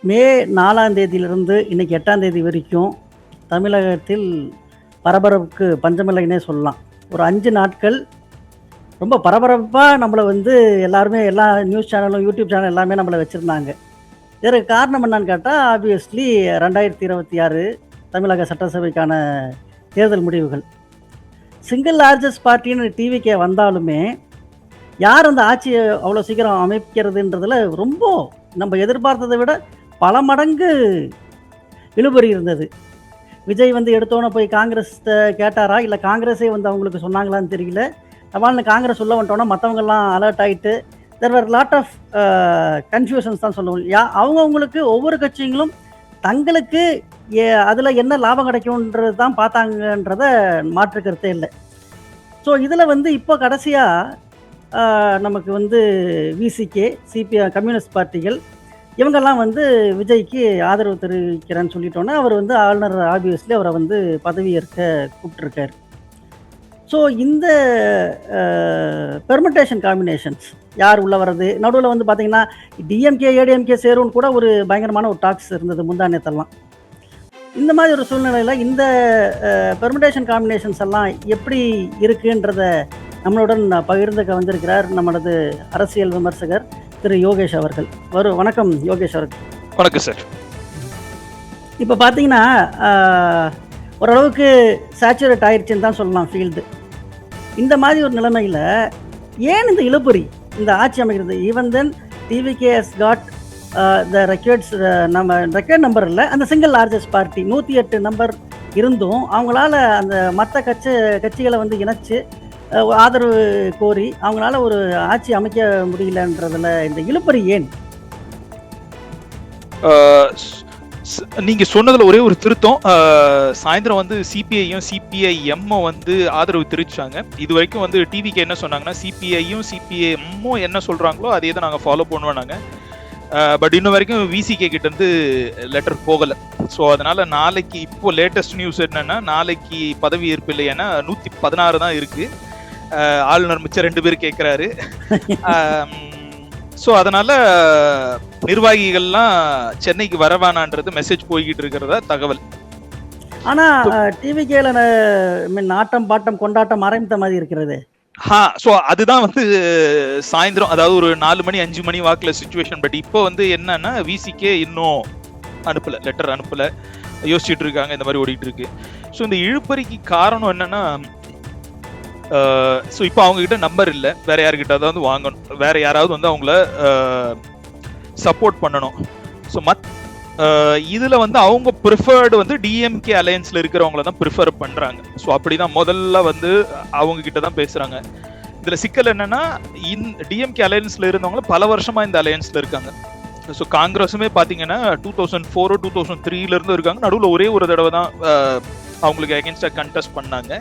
மே 4ஆம் தேதியிலிருந்து இன்னைக்கு 8ஆம் தேதி வரைக்கும் தமிழகத்தில் பரபரப்புக்கு பஞ்சமில்லைன்னே சொல்லலாம். ஒரு 5 நாட்கள் ரொம்ப பரபரப்பா நம்மள வந்து எல்லாருமே எல்லா நியூஸ் சேனலும், யூடியூப் சேனல் எல்லாமே நம்மள வச்சிருந்தாங்க. இதற்கு காரணம் என்னன்னு கேட்டா, ஆப்வியஸ்லி 2026 தமிழக சட்டசபைக்கான தேர்தல் முடிவுகள். சிங்கிள் லார்ஜஸ்ட் பார்ட்டின்னு டிவிகே வந்தாலுமே, யார் அந்த ஆட்சிய அவ்வளோ சீக்கிரம் அமைக்கிறதுன்றதுல ரொம்ப நம்ம எதிர்பார்த்தத விட பல மடங்கு இழுபறி இருந்தது. விஜய் வந்து எடுத்தோன்னே போய் காங்கிரஸ்ட்ட கேட்டாரா? இல்ல காங்கிரஸே வந்து அவங்களுக்கு சொன்னாங்களான்னு தெரியல. டபால்னு காங்கிரஸ் உள்ள வந்துட்டோன்னா மத்தவங்கலாம் அலர்ட் ஆயிட்டு, தேர் வர் லாட் ஆஃப் கன்ஃப்யூஷன்ஸ் தான் சொல்லுவோம். அவங்கவங்களுக்கு ஒவ்வொரு கட்சிகளும் தங்களுக்கு அதில என்ன லாபம் கிடைக்கும்ன்றது தான் பார்த்தாங்கன்றத மாற்று கருத்தே இல்ல. ஸோ இதில வந்து இப்போ கடைசியா நமக்கு வந்து விசிகே, கம்யூனிஸ்ட் பார்ட்டிகள் இவங்கெல்லாம் வந்து விஜய்க்கு ஆதரவு தெரிவிக்கிறேன்னு சொல்லிட்டோன்னே, அவர் வந்து ஆளுநர் ஆப்வியஸ்லி அவரை வந்து பதவியேற்க கூப்பிட்டுருக்காரு. ஸோ இந்த பெர்முடேஷன் காம்பினேஷன்ஸ் யார் உள்ள வர்றது? நடுவுல வந்து பார்த்தீங்கன்னா, டிஎம்கே, ஏடிஎம்கே சேரும்னு கூட ஒரு பயங்கரமான ஒரு டாக்ஸ் இருந்தது முந்தா நேத்தெல்லாம். இந்த மாதிரி ஒரு சூழ்நிலையில இந்த பெர்முடேஷன் காம்பினேஷன்ஸ் எல்லாம் எப்படி இருக்குன்றத நம்மளுடன் பகிர்ந்துக்க வந்திருக்கிறார் நமது அரசியல் விமர்சகர் திரு யோகேஷ் அவர்கள். வணக்கம் யோகேஷ் அவர்கள். வணக்கம் சார். இப்போ பார்த்தீங்கன்னா, ஓரளவுக்கு சேச்சுரேட் ஆயிடுச்சுன்னு தான் சொல்லலாம் ஃபீல்டு. இந்த மாதிரி ஒரு நிலைமையில் ஏன் இந்த இழுபறி இந்த ஆட்சி அமைக்கிறது? Even then TVK has got the records, நம்ம ரெக்கார்ட் நம்பர் இல்லை, அந்த சிங்கிள் லார்ஜஸ்ட் பார்ட்டி 108 நம்பர் இருந்தும் அவங்களால அந்த மற்ற கட்சிகளை வந்து இணைச்சு ஆதரவு கோரி அவங்களால ஒரு ஆட்சி அமைக்க முடியலன்றதுல இந்த இழுபறி ஏன்? நீங்க சொன்னதுல ஒரே ஒரு திருத்தம். சாயந்தரம் வந்து சிபிஐயும் சிபிஐஎம்மும் வந்து ஆதரவு தெரிவிச்சாங்க. இது வரைக்கும் வந்து டிவிக்கு என்ன சொன்னாங்கன்னா, சிபிஐயும் சிபிஐஎம்மும் என்ன சொல்றாங்களோ அதே தான் நாங்கள் ஃபாலோ பண்ணுவோம் நாங்கள். பட் இன்னும் வரைக்கும் விசிகே கிட்ட இருந்து லெட்டர் போகலை. ஸோ அதனால நாளைக்கு இப்போ லேட்டஸ்ட் நியூஸ் என்னன்னா, நாளைக்கு பதவி ஏற்பு இல்லை, ஏன்னா 116 தான் இருக்கு. ஆளுநர் மிச்சம் 2 பேர் கேட்கிறாரு. ஸோ அதனால நிர்வாகிகள்லாம் சென்னைக்கு வரவானான்றது மெசேஜ் போய்கிட்டு இருக்கிறதா தகவல். ஆனா டிவிகேல ஆட்டம் பாட்டம் கொண்டாட்டம் ஆரம்பித்த மாதிரி இருக்கிறது. ஸோ அதுதான் வந்து சாயந்தரம், அதாவது ஒரு 4 மணி 5 மணி வாக்குல சிச்சுவேஷன். பட் இப்போ வந்து என்னன்னா, விசிகே இன்னும் அனுப்பல, லெட்டர் அனுப்பல, யோசிச்சுட்டு இருக்காங்க. இந்த மாதிரி ஓடிட்டு இருக்கு. ஸோ இந்த இழுபறிக்கு காரணம் என்னன்னா, ஸோ இப்போ அவங்க கிட்ட நம்பர் இல்லை, வேற யாருக்கிட்ட வந்து வாங்கணும், வேற யாராவது வந்து அவங்கள சப்போர்ட் பண்ணணும். ஸோ இதுல வந்து அவங்க ப்ரிஃபர்டு வந்து டிஎம்கே அலையன்ஸ்ல இருக்கிறவங்கள தான் ப்ரிஃபர் பண்றாங்க. ஸோ அப்படிதான் முதல்ல வந்து அவங்க கிட்ட தான் பேசுறாங்க. இதுல சிக்கல் என்னன்னா, டிஎம்கே அலையன்ஸ்ல இருந்தவங்க பல வருஷமா இந்த அலையன்ஸ்ல இருக்காங்க. ஸோ காங்கிரஸுமே பாத்தீங்கன்னா 2004 2003 இருந்து இருக்காங்க. நடுவில் ஒரே ஒரு தடவை தான் அவங்களுக்கு அகேன்ஸ்டா கண்டெஸ்ட் பண்ணாங்க.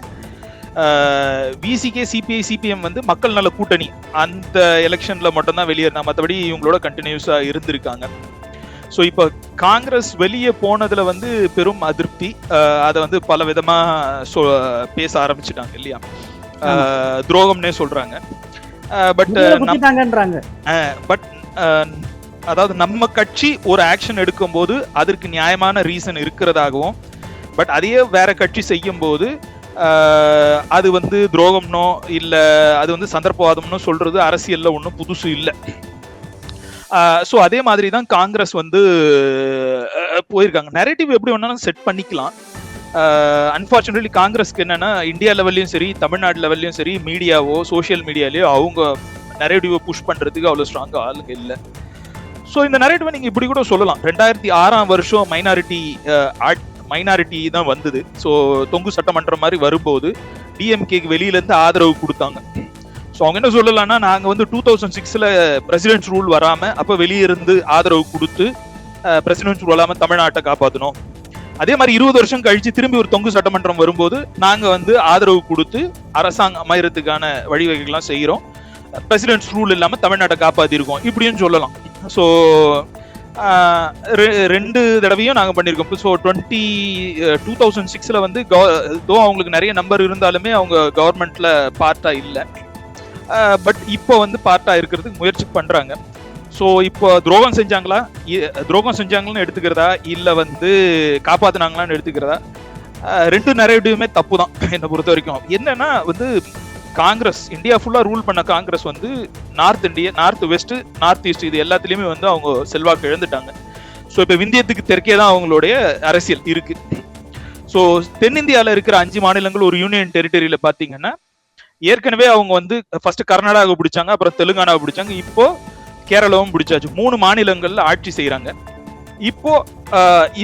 விசிகே சிபிஐ சிபிஎம் வந்து மக்கள் நல கூட்டணி அந்த எலெக்ஷன்ல மட்டும்தான் வெளியேறினா, மற்றபடி இவங்களோட கண்டினியூஸா இருந்திருக்காங்க. ஸோ இப்போ காங்கிரஸ் வெளியே போனதுல வந்து பெரும் அதிருப்தி. அதை வந்து பல விதமா பேச ஆரம்பிச்சுட்டாங்க இல்லையா, துரோகம்னே சொல்றாங்க. பட் அதாவது நம்ம கட்சி ஒரு ஆக்ஷன் எடுக்கும் போது அதற்கு நியாயமான ரீசன் இருக்கிறதாகவும், பட் அதையே வேற கட்சி செய்யும் போது அது வந்து துரோகம்னோ இல்ல அது வந்து சந்தர்ப்பவாதம்னோ சொல்றது அரசியல்ல ஒன்றும் புதுசு இல்லை. ஸோ அதே மாதிரி தான் காங்கிரஸ் வந்து போயிருக்காங்க. நரேட்டிவ் எப்படி வேணாலும் செட் பண்ணிக்கலாம். அன்பார்ச்சுனேட்லி காங்கிரஸ்க்கு என்னன்னா, இந்தியா லெவல்லையும் சரி தமிழ்நாடு லெவல்லையும் சரி மீடியாவோ சோசியல் மீடியாலேயோ அவங்க நரேட்டிவை புஷ் பண்றதுக்கு அவ்வளோ ஸ்ட்ராங்கா ஆளுங்க இல்லை. ஸோ இந்த நரேட்டிவை நீங்க இப்படி கூட சொல்லலாம். 2006 மைனாரிட்டி தான் வந்தது. ஸோ தொங்கு சட்டமன்றம் மாதிரி வரும்போது டிஎம்கேக்கு வெளியில இருந்து ஆதரவு கொடுத்தாங்க. ஸோ அவங்க என்ன சொல்லலாம்னா, நாங்கள் வந்து 2006 பிரசிடென்ட் ரூல் வராம அப்போ வெளியே இருந்து ஆதரவு கொடுத்து பிரசிடென்ட் ரூல் வராம தமிழ்நாட்டை காப்பாற்றணும். அதே மாதிரி 20 வருஷம் கழிச்சு திரும்பி ஒரு தொங்கு சட்டமன்றம் வரும்போது நாங்கள் வந்து ஆதரவு கொடுத்து அரசாங்கம் அமையறதுக்கான வழிவகைகள்லாம் செய்கிறோம், பிரசிடென்ட் ரூல் இல்லாமல் தமிழ்நாட்டை காப்பாற்றிருக்கோம் இப்படின்னு சொல்லலாம். ஸோ 2 தடவையும் நாங்கள் பண்ணியிருக்கோம். ஸோ 2006 வந்து அவங்களுக்கு நிறைய நம்பர் இருந்தாலுமே அவங்க கவர்மெண்ட்ல பார்ட்டா இல்லை. பட் இப்போ வந்து பார்ட்டா இருக்கிறதுக்கு முயற்சி பண்றாங்க. ஸோ இப்போ துரோகம் செஞ்சாங்கன்னு எடுத்துக்கிறதா இல்ல வந்து காப்பாத்தினாங்களான்னு எடுத்துக்கிறதா, ரெண்டு நரேட்டிவுமே தப்பு தான் என்னை பொறுத்த வரைக்கும். என்னன்னா வந்து காங்கிரஸ் இந்தியா ஃபுல்லா ரூல் பண்ண காங்கிரஸ் வந்து north India, north west, north east இது எல்லாத்துலயுமே வந்து அவங்க செல்வாக்கு இழந்துட்டாங்க. ஸோ இப்போ விந்தியத்துக்கு தெற்கே தான் அவங்களுடைய அரசியல் இருக்கு. ஸோ தென்னிந்தியாவில் இருக்கிற 5 மாநிலங்கள் ஒரு யூனியன் டெரிட்டரியில பாத்தீங்கன்னா ஏற்கனவே அவங்க வந்து ஃபர்ஸ்ட் கர்நாடகாவை பிடிச்சாங்க, அப்புறம் தெலுங்கானாவை பிடிச்சாங்க, இப்போ கேரளாவும் பிடிச்சாச்சு. 3 மாநிலங்கள்ல ஆட்சி செய்யறாங்க. இப்போ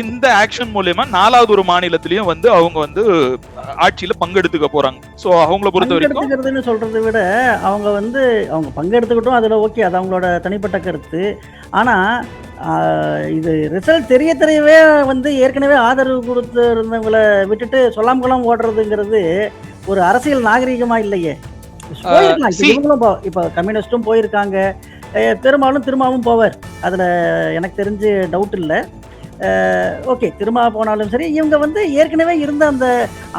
இந்த ஆக்ஷன் மூலமா 4வது ஒரு மாநிலத்திலயும் வந்து அவங்க வந்து ஆட்சியில பங்கெடுத்துக்க போறாங்க. சோ அவங்கள பொறுத்த வரைக்கும் பங்கெடுத்துக்கிறதுன்னு சொல்றதை விட அவங்க வந்து அவங்க பங்கெடுத்துக்கிட்டும் அதுல ஓகே, அது அவங்களோட தனிப்பட்ட கருத்து. ஆனா இது ரிசல்ட் தெரியவே வந்து ஏற்கனவே ஆதரவு கொடுத்து இருந்தவங்களை விட்டுட்டு சொல்லாமலாம் ஓடுறதுங்கிறது ஒரு அரசியல் நாகரிகமா இல்லையே. போயிருக்கலாம் இவங்களும், இப்ப கம்யூனிஸ்டும் போயிருக்காங்க, பெரும்பாலும் திரும்பவும் போவார், அதில் எனக்கு தெரிஞ்சு டவுட் இல்லை. ஓகே, திரும்ப போனாலும் சரி, இவங்க வந்து ஏற்கனவே இருந்த அந்த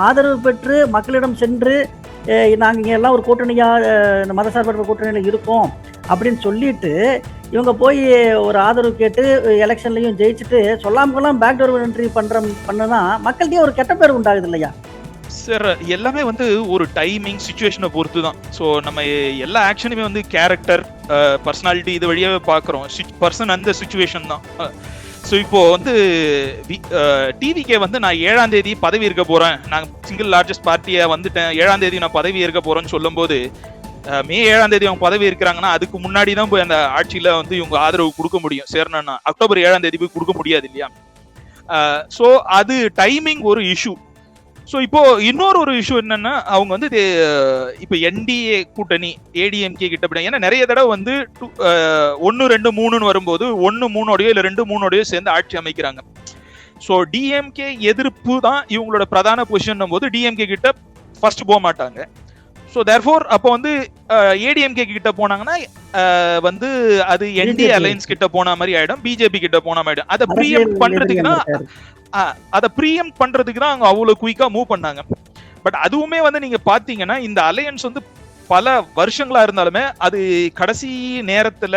ஆதரவு பெற்று மக்களிடம் சென்று நாங்கள் இங்கே எல்லாம் ஒரு கூட்டணியாக மதசார்பற்ற கூட்டணியில் இருக்கோம் அப்படின்னு சொல்லிட்டு இவங்க போய் ஒரு ஆதரவு கேட்டு எலெக்ஷன்லையும் ஜெயிச்சுட்டு சொல்லாமலாம் பேக்டோர் என்ட்ரி பண்ணுனா மக்கள்கிட்டயே ஒரு கெட்ட பேர் உண்டாகுது இல்லையா சார்? எல்லாமே வந்து ஒரு டைமிங் சிச்சுவேஷனை பொறுத்து தான். ஸோ நம்ம எல்லா ஆக்ஷனுமே வந்து கேரக்டர், பர்சனாலிட்டி இது வழியாவே பார்க்குறோம். பர்சன் அந்த சிச்சுவேஷன் தான். ஸோ இப்போ வந்து டிவிகே வந்து நான் 7ஆம் தேதி பதவி இருக்க போறேன், நான் சிங்கிள் லார்ஜஸ்ட் பார்ட்டியா வந்துட்டேன், 7ஆம் தேதி நான் பதவி இருக்க போறேன்னு சொல்லும் போது மே 7ஆம் தேதி அவங்க பதவி இருக்கிறாங்கன்னா அதுக்கு முன்னாடி தான் போய் அந்த ஆட்சியில வந்து இவங்க ஆதரவு கொடுக்க முடியும். சேரணும்னா அக்டோபர் 7ஆம் தேதி போய் கொடுக்க முடியாது இல்லையா? ஸோ அது டைமிங் ஒரு இஷ்யூ. ஸோ இப்போ இன்னொரு ஒரு இஷ்யூ என்னன்னா, அவங்க வந்து இப்போ என்டிஏ கூட்டணி ஏடிஎம்கே கிட்ட, ஏன்னா நிறைய தடவை வந்து 1, 2, 3ன்னு வரும்போது 1, 3ஓடையோ இல்லை 2, 3ஓடையோ சேர்ந்து ஆட்சி அமைக்கிறாங்க. ஸோ டிஎம்கே எதிர்ப்பு தான் இவங்களோட பிரதான பொசிஷன் போது டிஎம்கே கிட்ட ஃபர்ஸ்ட் போக மாட்டாங்க. ஸோ தேர்ஃபோர் அப்போ வந்து ஏடிஎம்கே கிட்ட போனாங்கன்னா வந்து அது என்டிஏ அலையன்ஸ் கிட்ட போன மாதிரி ஆயிடும், பிஜேபி கிட்ட போன மாதிரி ஆயிடும். அதை ப்ரீஎம்ப்ட் பண்றதுக்கு தான் அவங்க அவ்வளவு குயிக்கா மூவ் பண்ணாங்க. பட் அதுவுமே வந்து நீங்க பாத்தீங்கன்னா இந்த அலையன்ஸ் வந்து பல வருஷங்களா இருந்தாலுமே அது கடைசி நேரத்துல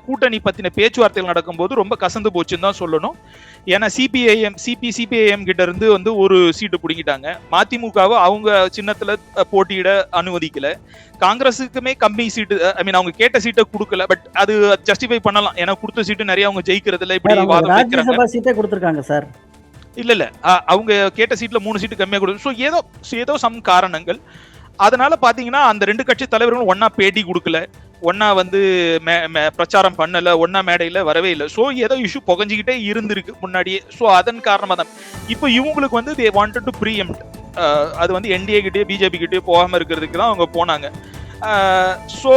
கூட்டணி பத்தின பேச்சுவார்த்தைகள் நடக்கும்போது ரொம்ப கசந்து போச்சுன்னு தான் சொல்லணும். ஏன்னா சிபிஐஎம் கிட்ட இருந்து வந்து ஒரு சீட்டு பிடிங்கிட்டாங்க, மதிமுகவை அவங்க சின்னத்துல போட்டியிட அனுமதிக்கல, காங்கிரஸுக்குமே கம்மி சீட்டு, ஐ மீன் அவங்க கேட்ட சீட்டை கொடுக்கல. பட் அது ஜஸ்டிஃபை பண்ணலாம், ஏன்னா கொடுத்த சீட்டு நிறைய அவங்க ஜெயிக்கிறதுல இப்படி வாதம் வைக்கிறாங்க சார். இல்ல அவங்க கேட்ட சீட்ல 3 சீட்டு கம்மியா கொடுத்து, ஸோ ஏதோ சம் காரணங்கள், அதனால பாத்தீங்கன்னா அந்த 2 கட்சி தலைவர்களும் ஒன்னா பேட்டி கொடுக்கல, ஒன்னா வந்து பிரச்சாரம் பண்ணல, ஒன்னா மேடையில வரவே இல்லை. ஸோ ஏதோ இஷ்யூ புகஞ்சிக்கிட்டே இருந்திருக்கு முன்னாடியே. ஸோ அதன் காரணமா தான் இப்போ இவங்களுக்கு வந்து தே வாண்டட் டு ப்ரீஎம்ப்ட், அது வந்து என்டிஏ கிட்டே பிஜேபி கிட்டே போகாம இருக்கிறதுக்கு தான் அவங்க போனாங்க. ஸோ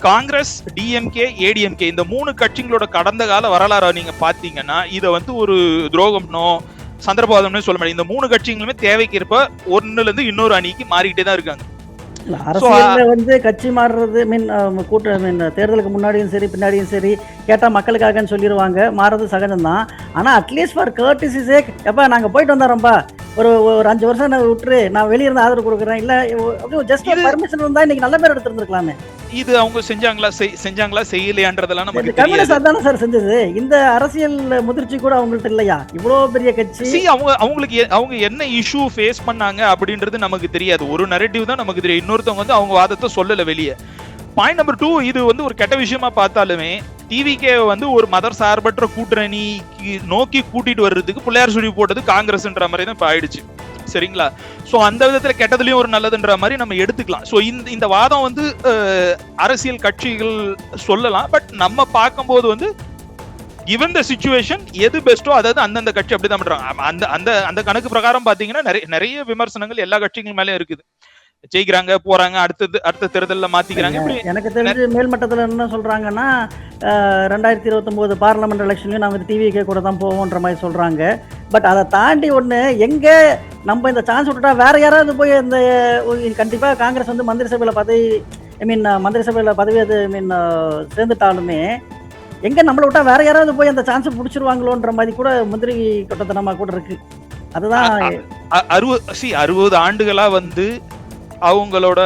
காங்கிரஸ், டிஎம்கே, ஏடிஎம்கே இந்த 3 கட்சிகளோட கடந்த கால வரலாறு நீங்க பாத்தீங்கன்னா இதை வந்து ஒரு துரோகம்னோ சந்தர்ப்பவாதம்னு சொல்ல முடியாது. இந்த 3 கட்சிகளுமே தேவைக்கு இருப்ப ஒன்னுல இருந்து இன்னொரு அணிக்கு மாறிக்கிட்டே தான் இருக்காங்க. அரசியல்ல வந்து கட்சி மாறுறது தேர்தலுக்கு முன்னாடியும் சரி பின்னாடியும் சரி கேட்டா மக்களுக்காகன்னு சொல்லிடுவாங்க, மாறுறது சகஜம்தான். ஆனா அட்லீஸ்ட் ஃபார் கர்டிசி சேக், எப்பா நாங்க போயிட்டு வந்தாரோம்பா, ஒரு 5 வருஷம் நான் விட்டுரு, நான் வெளியே இருந்து ஆதரவு கொடுக்குறேன், இல்ல ஜஸ்ட் பர்மிஷன் இருந்தா இன்னைக்கு நல்ல பேர் எடுத்துருந்துருக்கலாமே. இது அவங்க செஞ்சாங்களா செய்யலையான்றதெல்லாம் நமக்கு கம்யூனிஸ்ட் அதானே சார் செஞ்சது. இந்த அரசியல் முதிர்ச்சி கூட அவங்கள்ட்ட இல்லையா? இவ்வளவு பெரிய கட்சி, அவங்க என்ன இஷ்யூ ஃபேஸ் பண்ணாங்க அப்படின்றது நமக்கு தெரியாது. ஒரு நரேட்டிவ் தான் நமக்கு தெரியும், இன்னொருத்தவங்க வந்து அவங்க வாதத்தை சொல்லல வெளியே. பாயிண்ட் நம்பர் 2, இது வந்து ஒரு கெட்ட விஷயமா பார்த்தாலுமே டிவிகே வந்து ஒரு மதர் சார்பற்ற கூட்டணி நோக்கி கூட்டிட்டு வர்றதுக்கு பிள்ளையார் சுழி போட்டது காங்கிரஸ்ன்ற மாதிரி தான் இப்ப ஆயிடுச்சு. சரிங்களா? சோ அந்த விதத்துல கெட்டதுலயும் ஒரு நல்லதுன்ற மாதிரி நம்ம எடுத்துக்கலாம். சோ இந்த வாதம் வந்து அரசியல் கட்சிகள் சொல்லலாம். பட் நம்ம பார்க்கும்போது வந்து given the situation எது பெஸ்டோ அதாவது அந்தந்த கட்சி அப்படிதான் பண்றாங்க. அந்த கணக்கு பிரகாரம் பாத்தீங்கன்னா நிறைய விமர்சனங்கள் எல்லா கட்சிகள் மேலயும் இருக்குது. ஜெயிக்கிறாங்க, போறாங்க, அடுத்த தேர்தலில் மாத்திக்கிறாங்க. எனக்கு தெரிஞ்சு மேல்மட்டத்தில் என்ன சொல்றாங்கன்னா 2029 பார்லமெண்ட் எலெக்ஷன்லயும் நாங்கள் டிவிகே கூட தான் போவோன்ற மாதிரி சொல்றாங்க. பட் அதை தாண்டி ஒன்று, எங்க நம்ம இந்த சான்ஸ் விட்டுட்டா வேற யாராவது போய் இந்த கண்டிப்பா காங்கிரஸ் வந்து மந்திரி சபையில் பதவி அது சேர்ந்துட்டாலுமே எங்க நம்மளை விட்டா வேற யாராவது போய் அந்த சான்ஸ் பிடிச்சிருவாங்களோன்ற மாதிரி கூட முந்திரி கொட்டத்தனமா கூட இருக்கு. அதுதான் 60 ஆண்டுகளா வந்து அவங்களோட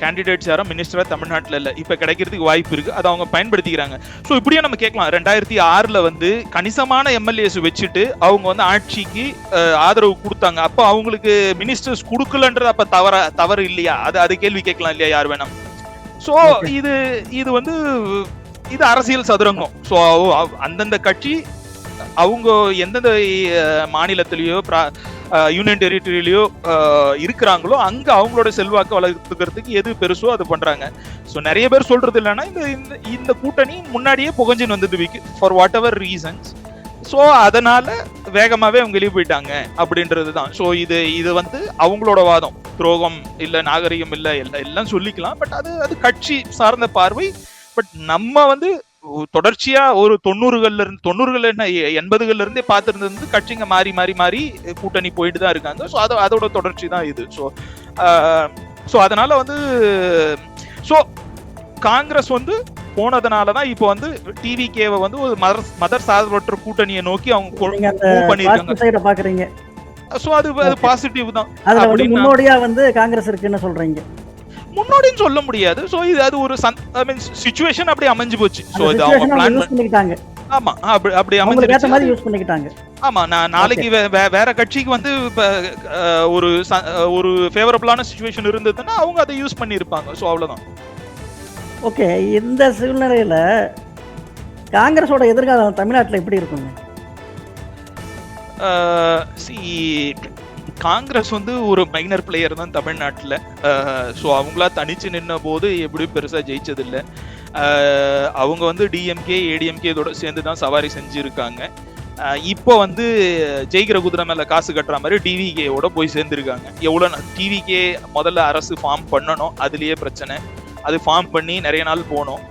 கேண்டிடேட்ஸ் யாரும் மினிஸ்டரா தமிழ்நாட்டில் இல்லை, இப்போ கிடைக்கிறதுக்கு வாய்ப்பு இருக்கு, அதை அவங்க பயன்படுத்திக்கிறாங்க. ஸோ இப்படியே நம்ம கேட்கலாம். 2006 வந்து கணிசமான எம்எல்ஏஸ் வச்சுட்டு அவங்க வந்து ஆட்சிக்கு ஆதரவு கொடுத்தாங்க. அப்போ அவங்களுக்கு மினிஸ்டர்ஸ் கொடுக்கலன்றது அப்ப தவறு இல்லையா? அது கேள்வி கேட்கலாம் இல்லையா யார் வேணாம். ஸோ இது வந்து இது அரசியல் சதுரங்கம். ஸோ அந்தந்த கட்சி அவங்க எந்தெந்த மாநிலத்திலேயோ யூனியன் டெரிட்டரியிலயோ இருக்கிறாங்களோ அங்க அவங்களோட செல்வாக்கு வளர்த்துக்கிறதுக்கு எது பெருசோ அது பண்றாங்க. ஸோ நிறைய பேர் சொல்றது இல்லைன்னா இந்த கூட்டணி முன்னாடியே புகஞ்சின்னு வந்தது for what ever reasons. So அதனால வேகமாவே அவங்க வெளியே போயிட்டாங்க அப்படின்றது தான். ஸோ இது வந்து அவங்களோட வாதம். துரோகம் இல்ல, நாகரிகம் இல்ல, எல்லாம் சொல்லிக்கலாம். பட் அது கட்சி சார்ந்த பார்வை. பட் நம்ம வந்து தொடர்ச்சியா ஒரு 90கள்ல என்ன 80கள்ல இருந்தே பார்த்துருந்தது கட்சிங்க மாறி மாறி மாறி கூட்டணி போயிட்டு தான் இருக்காங்க. ஸோ அதோட தொடர்ச்சி தான் இது. ஸோ அதனால வந்து ஸோ காங்கிரஸ் வந்து போனதுனாலதான் இப்போ வந்து டிவிகேவை வந்து ஒரு மதர் சார்பற்ற கூட்டணியை நோக்கி அவங்க பாக்குறீங்க. சோ அது பாசிட்டிவ் தான். முன்னோடியா வந்து காங்கிரஸ் இருக்குன்னு சொல்றீங்க? முன்னோடின்னு சொல்ல முடியாது. சோ அது ஒரு சிச்சுவேஷன் அப்படி அமைஞ்சு போச்சு. சோ இது அவங்க பிளான் பண்ணிட்டாங்க. ஆமா, அப்படி அமைஞ்சு மாதிரி யூஸ் பண்ணிட்டாங்க. ஆமா, நான் நாளைக்கு வேற கட்சிக்கு வந்து ஒரு ஃபேவரபிளான சிச்சுவேஷன் இருந்ததுன்னா அவங்க அதை யூஸ் பண்ணி இருப்பாங்க. சோ அவ்வளவுதான். ஓகே, இந்த சூழ்நிலையில காங்கிரஸோட எதிர்காலம் தமிழ்நாட்டில் எப்படி இருக்குங்க? காங்கிரஸ் வந்து ஒரு மைனர் பிளேயர் தான் தமிழ்நாட்டில். ஸோ அவங்களா தனிச்சு நின்ன போது எப்படியும் பெருசாக ஜெயிச்சது இல்லை. அவங்க வந்து டிஎம்கே ஏடிஎம்கே இதோட சேர்ந்து தான் சவாரி செஞ்சுருக்காங்க. இப்போ வந்து ஜெயிக்கிற குதிரை மேலே காசு கட்டுற மாதிரி டிவிகேவோட போய் சேர்ந்துருக்காங்க. எவ்வளோ டிவிகே முதல்ல அரசு ஃபார்ம் பண்ணணும், அதுலேயே பிரச்சனை. அது ஃபார்ம் பண்ணி நிறைய நாள் போனோம்.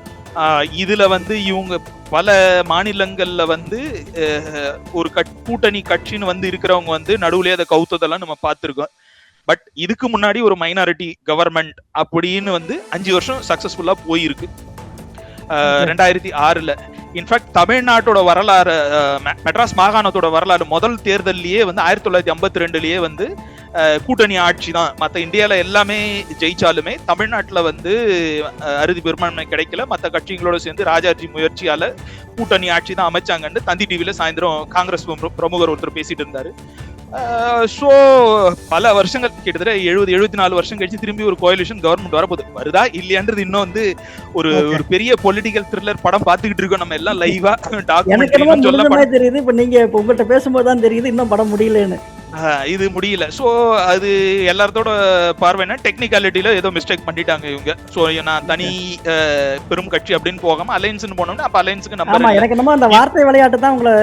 இதுல வந்து இவங்க பல மாநிலங்கள்ல வந்து ஒரு கூட்டணி கட்சின்னு வந்து இருக்கிறவங்க வந்து நடுவுலயே அதை கவுத்ததெல்லாம் நம்ம பார்த்துருக்கோம். பட் இதுக்கு முன்னாடி ஒரு மைனாரிட்டி கவர்மெண்ட் அப்படின்னு வந்து 5 வருஷம் சக்சஸ்ஃபுல்லா போயிருக்கு. 2006 இன்ஃபேக்ட் தமிழ்நாட்டோட வரலாறு, மெட்ராஸ் மாகாணத்தோட வரலாறு முதல் தேர்தல்லையே வந்து 1952லயே வந்து கூட்டணி ஆட்சி தான். மற்ற இந்தியாவில எல்லாமே ஜெயிச்சாலுமே தமிழ்நாட்டில் வந்து அறுதி பெரும்பான்மை கிடைக்கல. மற்ற கட்சிகளோட சேர்ந்து ராஜாஜி முயற்சியால கூட்டணி ஆட்சி தான் அமைச்சாங்கன்னு தந்தி டிவில சாயந்தரம் காங்கிரஸ் பிரமுகர் ஒருத்தர் பேசிட்டு இருந்தாரு. ஸோ பல வருஷங்கள், கிட்டத்தட்ட 70-74 வருஷம் கழிச்சு திரும்பி ஒரு கோயலிஷன் கவர்மெண்ட் வரப்போகுது. வருதா இல்லையான்றது இன்னும் வந்து ஒரு பெரிய பொலிட்டிக்கல் த்ரில்லர் படம் பார்த்துக்கிட்டு இருக்கோம் நம்ம எல்லாம் லைவா. டாக்குமெண்ட்ரி தெரியுது. இப்போ நீங்க உங்கள்கிட்ட பேசும்போது தான் தெரியுது இன்னும் படம் முடியலன்னு. இது முடியல. ஸோ அது எல்லாத்தோட பார்வைனா டெக்னிக்காலிட்டியில ஏதோ மிஸ்டேக் பண்ணிட்டாங்க இவங்க. ஸோ நான் தனி பெரும் கட்சி அப்படின்னு போகாம அலையன்ஸ்னு போனோம்னா அப்ப அலையன்ஸ்க்கு நம்ம எனக்கு நம்ம அந்த வார்த்தை விளையாட்டு தான் உங்களை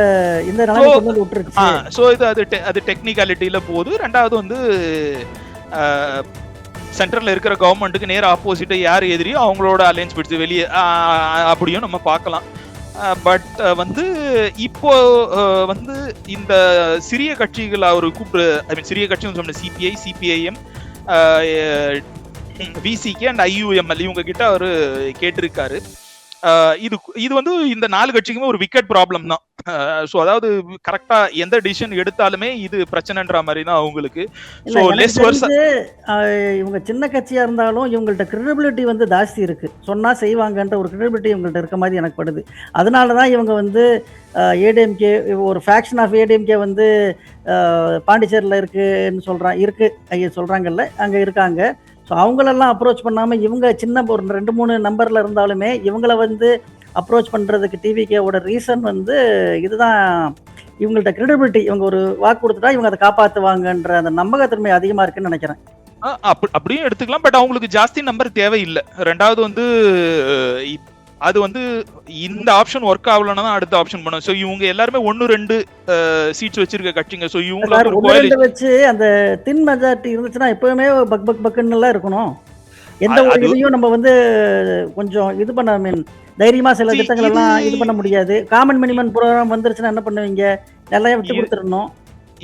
இந்த நிலைமைக்கு கொண்டு விட்டுருக்கு. ஸோ அது டெக்னிக்காலிட்டியில போகுது. ரெண்டாவது வந்து சென்ட்ரல்ல இருக்கிற கவர்மெண்ட்டுக்கு நேர ஆப்போசிட்டா யார் எதிரியோ அவங்களோட அலையன்ஸ் பிடிச்சு வெளியே அப்படியும் நம்ம பார்க்கலாம். பட் வந்து இப்போ வந்து இந்த சிறிய கட்சிகள் அவர் சிறிய கட்சின்னு சொன்ன CBI, CPIM, VCK and IUML இவங்க கிட்ட அவரு கேட்டிருக்காரு. இது வந்து இந்த 4 கட்சிக்குமே ஒரு விக்கெட் ப்ராப்ளம் தான். ஸோ அதாவது கரெக்டா எந்த டிசிஷன் எடுத்தாலுமே இது பிரச்சனைன்ற மாதிரி தான் அவங்களுக்கு. ஸோ இவங்க சின்ன கட்சியா இருந்தாலும் இவங்கள்ட்ட கிரெடிபிலிட்டி வந்து ஜாஸ்தி இருக்கு. சொன்னா செய்வாங்கன்ற ஒரு கிரெடிபிலிட்டி இவங்கள்ட்ட இருக்க மாதிரி எனக்கு படுது. அதனாலதான் இவங்க வந்து ஏடிஎம்கே ஒரு ஃபேக்ஷன் ஆஃப் ஏடிஎம்கே வந்து பாண்டிச்சேரியில் இருக்குன்னு சொல்றாங்கல்ல, அங்க இருக்காங்க. ஸோ அவங்களெல்லாம் அப்ரோச் பண்ணாமல் இவங்க சின்ன ஒரு 2-3 நம்பரில் இருந்தாலுமே இவங்கள வந்து அப்ரோச் பண்ணுறதுக்கு டிவிகேவோட ரீசன் வந்து இதுதான். இவங்கள்ட்ட கிரெடிபிலிட்டி, இவங்க ஒரு வாக்கு கொடுத்துட்டா இவங்க அதை காப்பாற்றுவாங்கன்ற அந்த நம்பகத்தன்மை அதிகமாக இருக்குன்னு நினைக்கிறேன். அப்படியும் எடுத்துக்கலாம். பட் அவங்களுக்கு ஜாஸ்தி நம்பர் தேவையில்லை. ரெண்டாவது வந்து அது வந்து இந்த ஆப்ஷன் ஒர்க் ஆகலன்னா தான் அடுத்த ஆப்ஷன் பண்ணும். சோ இவங்க எல்லாருமே 1-2 சீட்ஸ் வச்சிருக்க கட்சிங்க. சோ இவங்க வச்சு அந்த தின் மெஜாரிட்டி இருந்துச்சுன்னா எப்பவுமே பக்குன்னு எல்லாம் இருக்கணும். எந்த ஒரு இதையும் நம்ம வந்து கொஞ்சம் இது பண்ண தைரியமா சில திட்டங்கள் எல்லாம் இது பண்ண முடியாது. காமன் மினிமம் ப்ரோக்ராம் வந்துருச்சுன்னா என்ன பண்ணுவீங்க? எல்லாம் விட்டு கொடுத்துடணும்.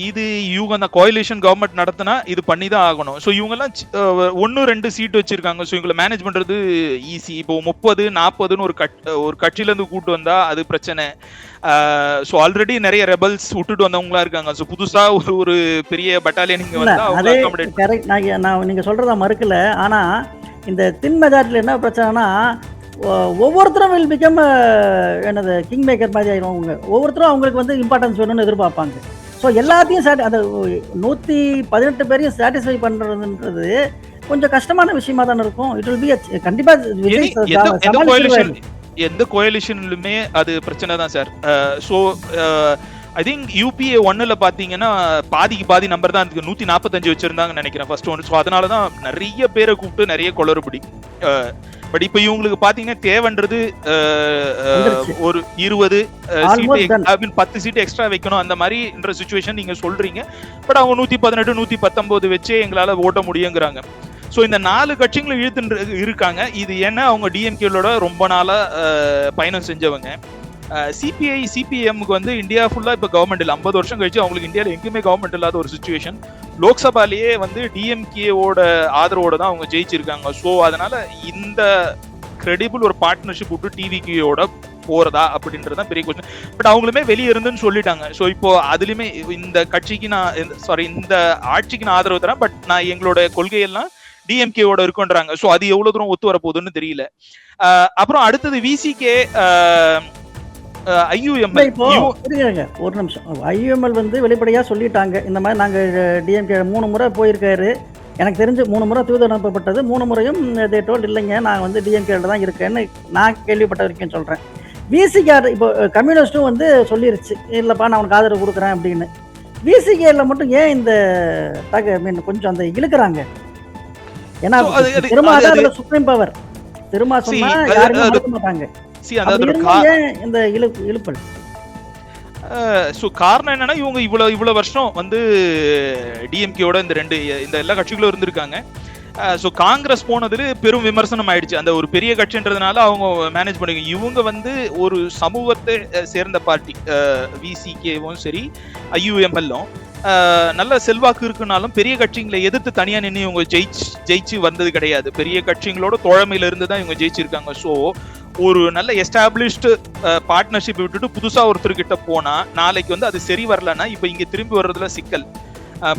இது இவங்க அந்த கோயிலேஷன் கவர்மெண்ட் நடத்தினா இது பண்ணி தான் ஆகணும். ஸோ இவங்கெல்லாம் 1-2 சீட் வச்சிருக்காங்க. ஸோ இவங்களை மேனேஜ் பண்றது ஈஸி. இப்போ 30-40ன்னு ஒரு கட்சியில இருந்து கூட்டு வந்தா அது பிரச்சனை. ஸோ ஆல்ரெடி நிறைய ரெபல்ஸ் விட்டுட்டு வந்தவங்களா இருக்காங்க. ஸோ புதுசா ஒரு பெரிய பட்டாலியன் இங்க வந்தா அவங்க அகாமடேட். கரெக்ட். நான் நீங்க சொல்றத மறுக்கல. ஆனா இந்த தின் மெஜாரிட்டியில் என்ன பிரச்சனைனா, ஒவ்வொருத்தரும் வில் பிகம் என்னது கிங் மேக்கர் மாதிரி ஆயிடுவாங்க. ஒவ்வொருத்தரும் அவங்களுக்கு வந்து இம்பார்ட்டன்ஸ் வேணும்னு எதிர்பார்ப்பாங்க. ஸோ எல்லாத்தையும் அந்த 118 பேரையும் சாட்டிஸ்ஃபை பண்ணுறதுன்றது கொஞ்சம் கஷ்டமான விஷயமா தானே இருக்கும். இட் வில் பி கண்டிப்பாக எந்த கோயலிஷன்லுமே அது பிரச்சனை தான் sir. So I think UPA 1ல பாத்தீங்கன்னா பாதிக்கு பாதி நம்பர் தான் இருக்கு. 145 வச்சிருந்தாங்கன்னு நினைக்கிறேன் ஃபர்ஸ்ட் ஒன். ஸோ அதனாலதான் நிறைய பேரை கூப்பிட்டு நிறைய குளறுபடி. பட் இப்ப இவங்களுக்கு பாத்தீங்கன்னா தேவைன்றது ஒரு 20 சீட்டு 10 சீட்டு எக்ஸ்ட்ரா வைக்கணும் அந்த மாதிரின்ற சிச்சுவேஷன் நீங்க சொல்றீங்க. பட் அவங்க 118 119 வச்சே எங்களால ஓட்ட முடியுங்கிறாங்க. ஸோ இந்த 4 கட்சிகளும் இழுத்து இருக்காங்க. இது ஏன்னா அவங்க டிஎம்கேலோட ரொம்ப நாளா பயணம் செஞ்சவங்க. சிபிஐ சிபிஎம்க்கு வந்து இந்தியா ஃபுல்லா இப்ப கவர்மெண்ட் இல்ல. 50 வருஷம் கழிச்சு அவங்களுக்கு இந்தியாவில் எங்கேயுமே கவர்மெண்ட் இல்லாத ஒரு சுச்சுவேஷன். லோக்சபாலேயே வந்து டிஎம்கேவோட ஆதரவோட தான் அவங்க ஜெயிச்சிருக்காங்க. ஸோ அதனால இந்த கிரெடிபிள் ஒரு பார்ட்னர்ஷிப் விட்டு டிவிகேயோட போறதா அப்படின்றதான் பெரிய கொஸ்டின். பட் அவங்களுமே வெளியே இருந்துன்னு சொல்லிட்டாங்க. ஸோ இப்போ அதுலயுமே இந்த கட்சிக்கு இந்த ஆட்சிக்கு நான் ஆதரவு தரேன், பட் நான் எங்களோட கொள்கையெல்லாம் டிஎம்கேவோட இருக்குன்றாங்க. ஸோ அது எவ்வளவு தூரம் ஒத்து வர போகுதுன்னு தெரியல. அப்புறம் அடுத்தது விசிகே ஐயுஎம்எல். ஒரு நிமிஷம். ஐயுஎம்எல் வந்து வெளிப்படையா சொல்லிட்டாங்க இந்த மாதிரி நாங்க டிஎம்கே 3 முறை போயிருக்காரு. எனக்கு தெரிஞ்சு 3 முறை தூது அனுப்பப்பட்டது. 3 முறையும் தே டோல்ட் இல்லைங்க நான் வந்து டிஎம்கேல தான் இருக்கேன்னு நான் கேள்விப்பட்ட வரைக்கும் சொல்றேன். விசிகே இப்போ கம்யூனிஸ்டும் வந்து சொல்லிருச்சு இல்லப்பா நான் உனக்கு ஆதரவு கொடுக்குறேன் அப்படின்னு. விசிகேல மட்டும் ஏன் இந்த கொஞ்சம் அந்த இழுக்கிறாங்க? ஏன்னா திரும்ப அதுல சுப்ரீம் பவர் திரும்ப சொன்னா யாருமே மறக்க மாட்டாங்க. இந்த இழுப்பல் காரணம் என்னன்னா இவங்க இவ்வளவு வருஷம் வந்து டிஎம்கேவோட இந்த எல்லா கட்சிகளும் இருந்திருக்காங்க. ஸோ காங்கிரஸ் போனதுல பெரும் விமர்சனம் ஆயிடுச்சு. அந்த ஒரு பெரிய கட்சின்றதுனால அவங்க மேனேஜ் பண்ணுங்க. இவங்க வந்து ஒரு சமூகத்தை சேர்ந்த பார்ட்டி. விசிகேவும் சரி ஐயுஎம்எல்லும் நல்ல செல்வாக்கு இருக்குனாலும் பெரிய கட்சிகளை எதிர்த்து தனியா நின்று இவங்க ஜெயிச்சு வந்தது கிடையாது. பெரிய கட்சிகளோட தோழமையில இருந்து தான் இவங்க ஜெயிச்சிருக்காங்க. ஸோ ஒரு நல்ல எஸ்டாப்ளிஷ்டு பார்ட்னர்ஷிப் விட்டுட்டு புதுசா ஒருத்தர்கிட்ட போனா நாளைக்கு வந்து அது சரி வரலன்னா இப்ப இங்க திரும்பி வர்றதுல சிக்கல்.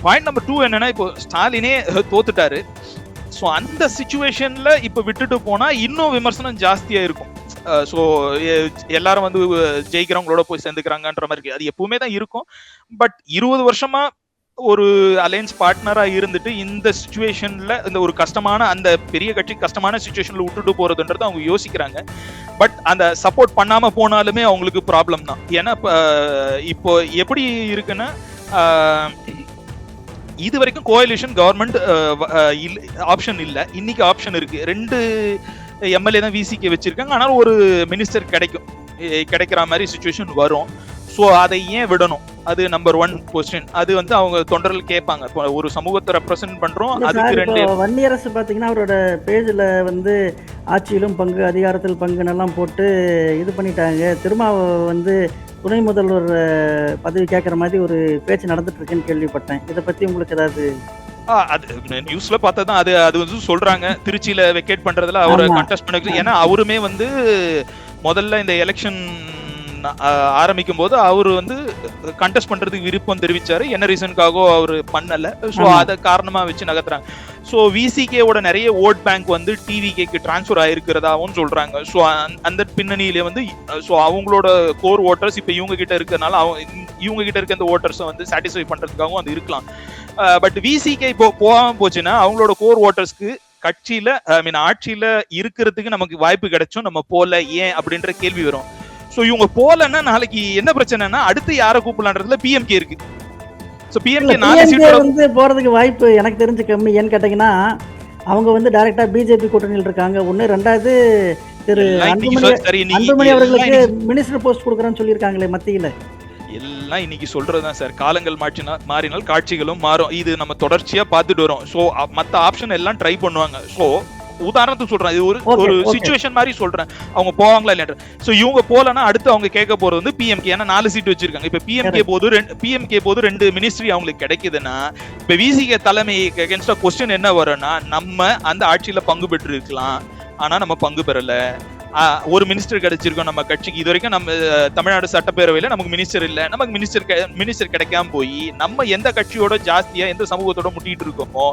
பாயிண்ட் நம்பர் 2 என்னன்னா இப்போ ஸ்டாலினே தோத்துட்டாரு. ஸோ அந்த சிச்சுவேஷன்ல இப்ப விட்டுட்டு போனா இன்னும் விமர்சனம் ஜாஸ்தியா இருக்கும். ஸோ எல்லாரும் வந்து ஜெயிக்கிறவங்களோட போய் சேர்ந்துக்கிறாங்கன்ற மாதிரி இருக்கு. அது எப்பவுமே தான் இருக்கும். பட் 20 வருஷமா ஒரு அலையன்ஸ் பார்ட்னரா இருந்துட்டு இந்த சிச்சுவேஷன்ல இந்த ஒரு கஷ்டமான அந்த பெரிய கட்சி கஷ்டமான சிச்சுவேஷன்ல விட்டுட்டு போறதுன்றது அவங்க யோசிக்கிறாங்க. பட் அந்த சப்போர்ட் பண்ணாம போனாலுமே அவங்களுக்கு ப்ராப்ளம் தான். ஏன்னா இப்போ எப்படி இருக்குன்னா இது வரைக்கும் கோயலிஷன் கவர்மெண்ட் ஆப்ஷன் இல்ல. இன்னைக்கு ஆப்ஷன் இருக்கு. 2 எம்எல்ஏ தான் விசிகே வச்சிருக்காங்க. ஆனால் ஒரு மினிஸ்டர் கிடைக்கிற மாதிரி சிச்சுவேஷன் வரும். ஸோ அதை ஏன் விடணும்? அது நம்பர் 1 கொஸ்டின். அது வந்து அவங்க தொண்டர்கள் கேட்பாங்க. ஒரு சமூகத்தை ரெப்ரசென்ட் பண்றோம். அதுக்கு 2 வன்னியரசு பாத்தீங்கன்னா அவரோட பேஜ்ல வந்து ஆட்சியிலும் பங்கு அதிகாரத்தில் பங்குன்னெல்லாம் போட்டு இது பண்ணிட்டாங்க. திரும்ப வந்து துணை முதல்வர் பதவி கேட்கற மாதிரி ஒரு பேச்சு நடந்துட்டு இருக்குன்னு கேள்விப்பட்டேன். இதை பத்தி உங்களுக்கு ஏதாவது? அது நியூஸ்ல பார்த்ததான் அது வந்து சொல்றாங்க. திருச்சியில வெக்கேட் பண்றதுல அவரை கண்டெஸ்ட் பண்ண. ஏன்னா அவருமே வந்து முதல்ல இந்த எலெக்ஷன் ஆரம்பிக்கும் போது அவரு வந்து கண்டெஸ்ட் பண்றதுக்கு விருப்பம் தெரிவிச்சாரு. என்ன ரீசனுக்காக அவரு பண்ணல. ஸோ அதை காரணமா வச்சு நகர்த்துறாங்க. ஸோ விசிகேவோட நிறைய ஓட் பேங்க் வந்து டிவிகேக்கு டிரான்ஸ்ஃபர் ஆயிருக்கிறதாவும் சொல்றாங்க. ஸோ அந்த பின்னணியில வந்து ஸோ அவங்களோட கோர் ஓட்டர்ஸ் இப்ப இவங்க கிட்ட இருக்கிறதுனால இவங்க கிட்ட இருக்க அந்த ஓட்டர்ஸை வந்து சாட்டிஸ்ஃபை பண்றதுக்காகவும் அது இருக்கலாம். பட் விசிகே இப்போ போகாம போச்சுன்னா அவங்களோட கோர் ஓட்டர்ஸ்க்கு கட்சியில ஆட்சியில இருக்கிறதுக்கு நமக்கு வாய்ப்பு கிடைச்சும் நம்ம போல ஏன் அப்படின்ற கேள்வி வரும். சோ இவங்க போலன்னா நாளைக்கு என்ன பிரச்சனைனா அடுத்து யாரை கூப்பிடலான்றதுல பிஎம்கே இருக்கு. சோ பிஎம்கே 4 சீட் வந்து போறதுக்கு வாய்ப்பு எனக்கு தெரிஞ்சு கம்மி. ஏன்னு கேட்டீங்கன்னா அவங்க வந்து டைரக்டா பிஜேபி கூட்டணியில் இருக்காங்க. ஒண்ணு. ரெண்டாவது திரு அன்புமணி அவர்களுக்கு மினிஸ்டர் போஸ்ட் கொடுக்கறேன்னு சொல்லியிருக்காங்களே மத்தியில. எல்லாம் இன்னைக்கு சொல்றதுதான் சார். காலங்கள் மாறினால் காட்சிகளும் மாறும். இது நம்ம தொடர்ச்சியா பார்த்துட்டு வரோம். ஸோ மற்ற ஆப்ஷன் எல்லாம் ட்ரை பண்ணுவாங்க. ஸோ உதாரணத்துக்கு சொல்றேன், இது ஒரு ஓகே ஒரு ஓகே சுச்சுவேஷன் மாதிரி சொல்றேன். அவங்க போவாங்களா இல்லையா? சோ இவங்க போலனா அடுத்து அவங்க கேட்க போறது வந்து பிஎம்கே. ஏன்னா 4 சீட் வச்சிருக்காங்க. இப்ப பிஎம்கே போது 2 மினிஸ்ட்ரி அவங்களுக்கு கிடைக்குதுன்னா, இப்ப விசிகே தலைமை அகைன்ஸ்டா கொஸ்டின் என்ன வரும்னா, நம்ம அந்த ஆட்சியில பங்கு பெற்று இருக்கலாம், ஆனா நம்ம பங்கு பெறல. ஒரு மினிஸ்டர் கிடைச்சிருக்கோம் நம்ம கட்சிக்கு. இது வரைக்கும் நம்ம தமிழ்நாடு சட்டப்பேரவையில நமக்கு மினிஸ்டர் இல்ல, நமக்கு மினிஸ்டர் கிடைக்காம போய் நம்ம எந்த கட்சியோட ஜாஸ்தியா எந்த சமூகத்தோட முட்டிட்டு இருக்கோமோ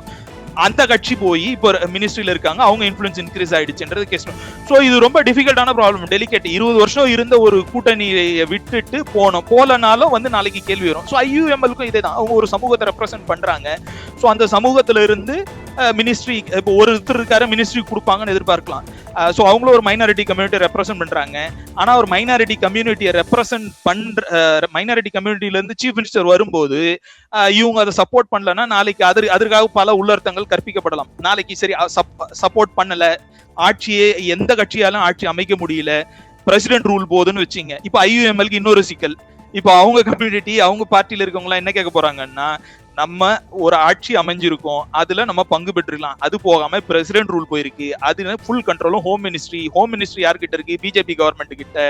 அந்த கட்சி போய் இப்போ மினிஸ்ட்ரியில இருக்காங்க, அவங்க இன்ஃப்ளூயன்ஸ் இன்க்ரீஸ் ஆயிடுச்சுன்றது கேஸ். சோ இது ரொம்ப டிஃபிகல்ட்டான ப்ராப்ளம், டெலிகேட். 20 வருஷம் இருந்த ஒரு கூட்டணியை விட்டுட்டு போலனாலும் வந்து நாளைக்கு கேள்வி வரும். ஸோ ஐயூஎம்எல்க்கும் இதே தான், அவங்க ஒரு சமூகத்தை ரெப்ரசென்ட் பண்றாங்க. ஸோ அந்த சமூகத்துல இருந்து மினிஸ்ட்ரி இப்போ ஒருத்தர் இருக்காரு மினிஸ்ட்ரி கொடுப்பாங்கன்னு எதிர்பார்க்கலாம். ஸோ அவங்களும் ஒரு மைனாரிட்டி கம்யூனிட்டி ரெப்ரசென்ட் பண்றாங்க. ஆனா ஒரு மைனாரிட்டி கம்யூனிட்டியை ரெப்ரசென்ட் பண்ற மைனாரிட்டி கம்யூனிட்டில இருந்து சீஃப் மினிஸ்டர் வரும்போது இவங்க அதை சப்போர்ட் பண்ணலன்னா நாளைக்கு அதற்காக பல உள்ளர்த்தங்கள் கற்பிக்கப்படலாம். நாளைக்கு சரி சப்போர்ட் பண்ணல, ஆட்சியே எந்த கட்சியாலும் ஆட்சி அமைக்க முடியல, பிரசிடென்ட் ரூல் போதுன்னு வச்சுங்க. இப்ப ஐயூஎம்எல்க்கு இன்னொரு சிக்கல். இப்போ அவங்க கம்யூனிட்டி அவங்க பார்ட்டியில இருக்கவங்க எல்லாம் என்ன கேட்க போறாங்கன்னா, நம்ம ஒரு ஆட்சி அமைஞ்சிருக்கோம், அதுல நம்ம பங்கு பெற்றுக்கலாம், அது போகாம பிரசிடென்ட் ரூல் போயிருக்கு, அது ஃபுல் கண்ட்ரோலும் ஹோம் மினிஸ்ட்ரி யார்கிட்ட இருக்கு? பிஜேபி கவர்மெண்ட் கிட்ட.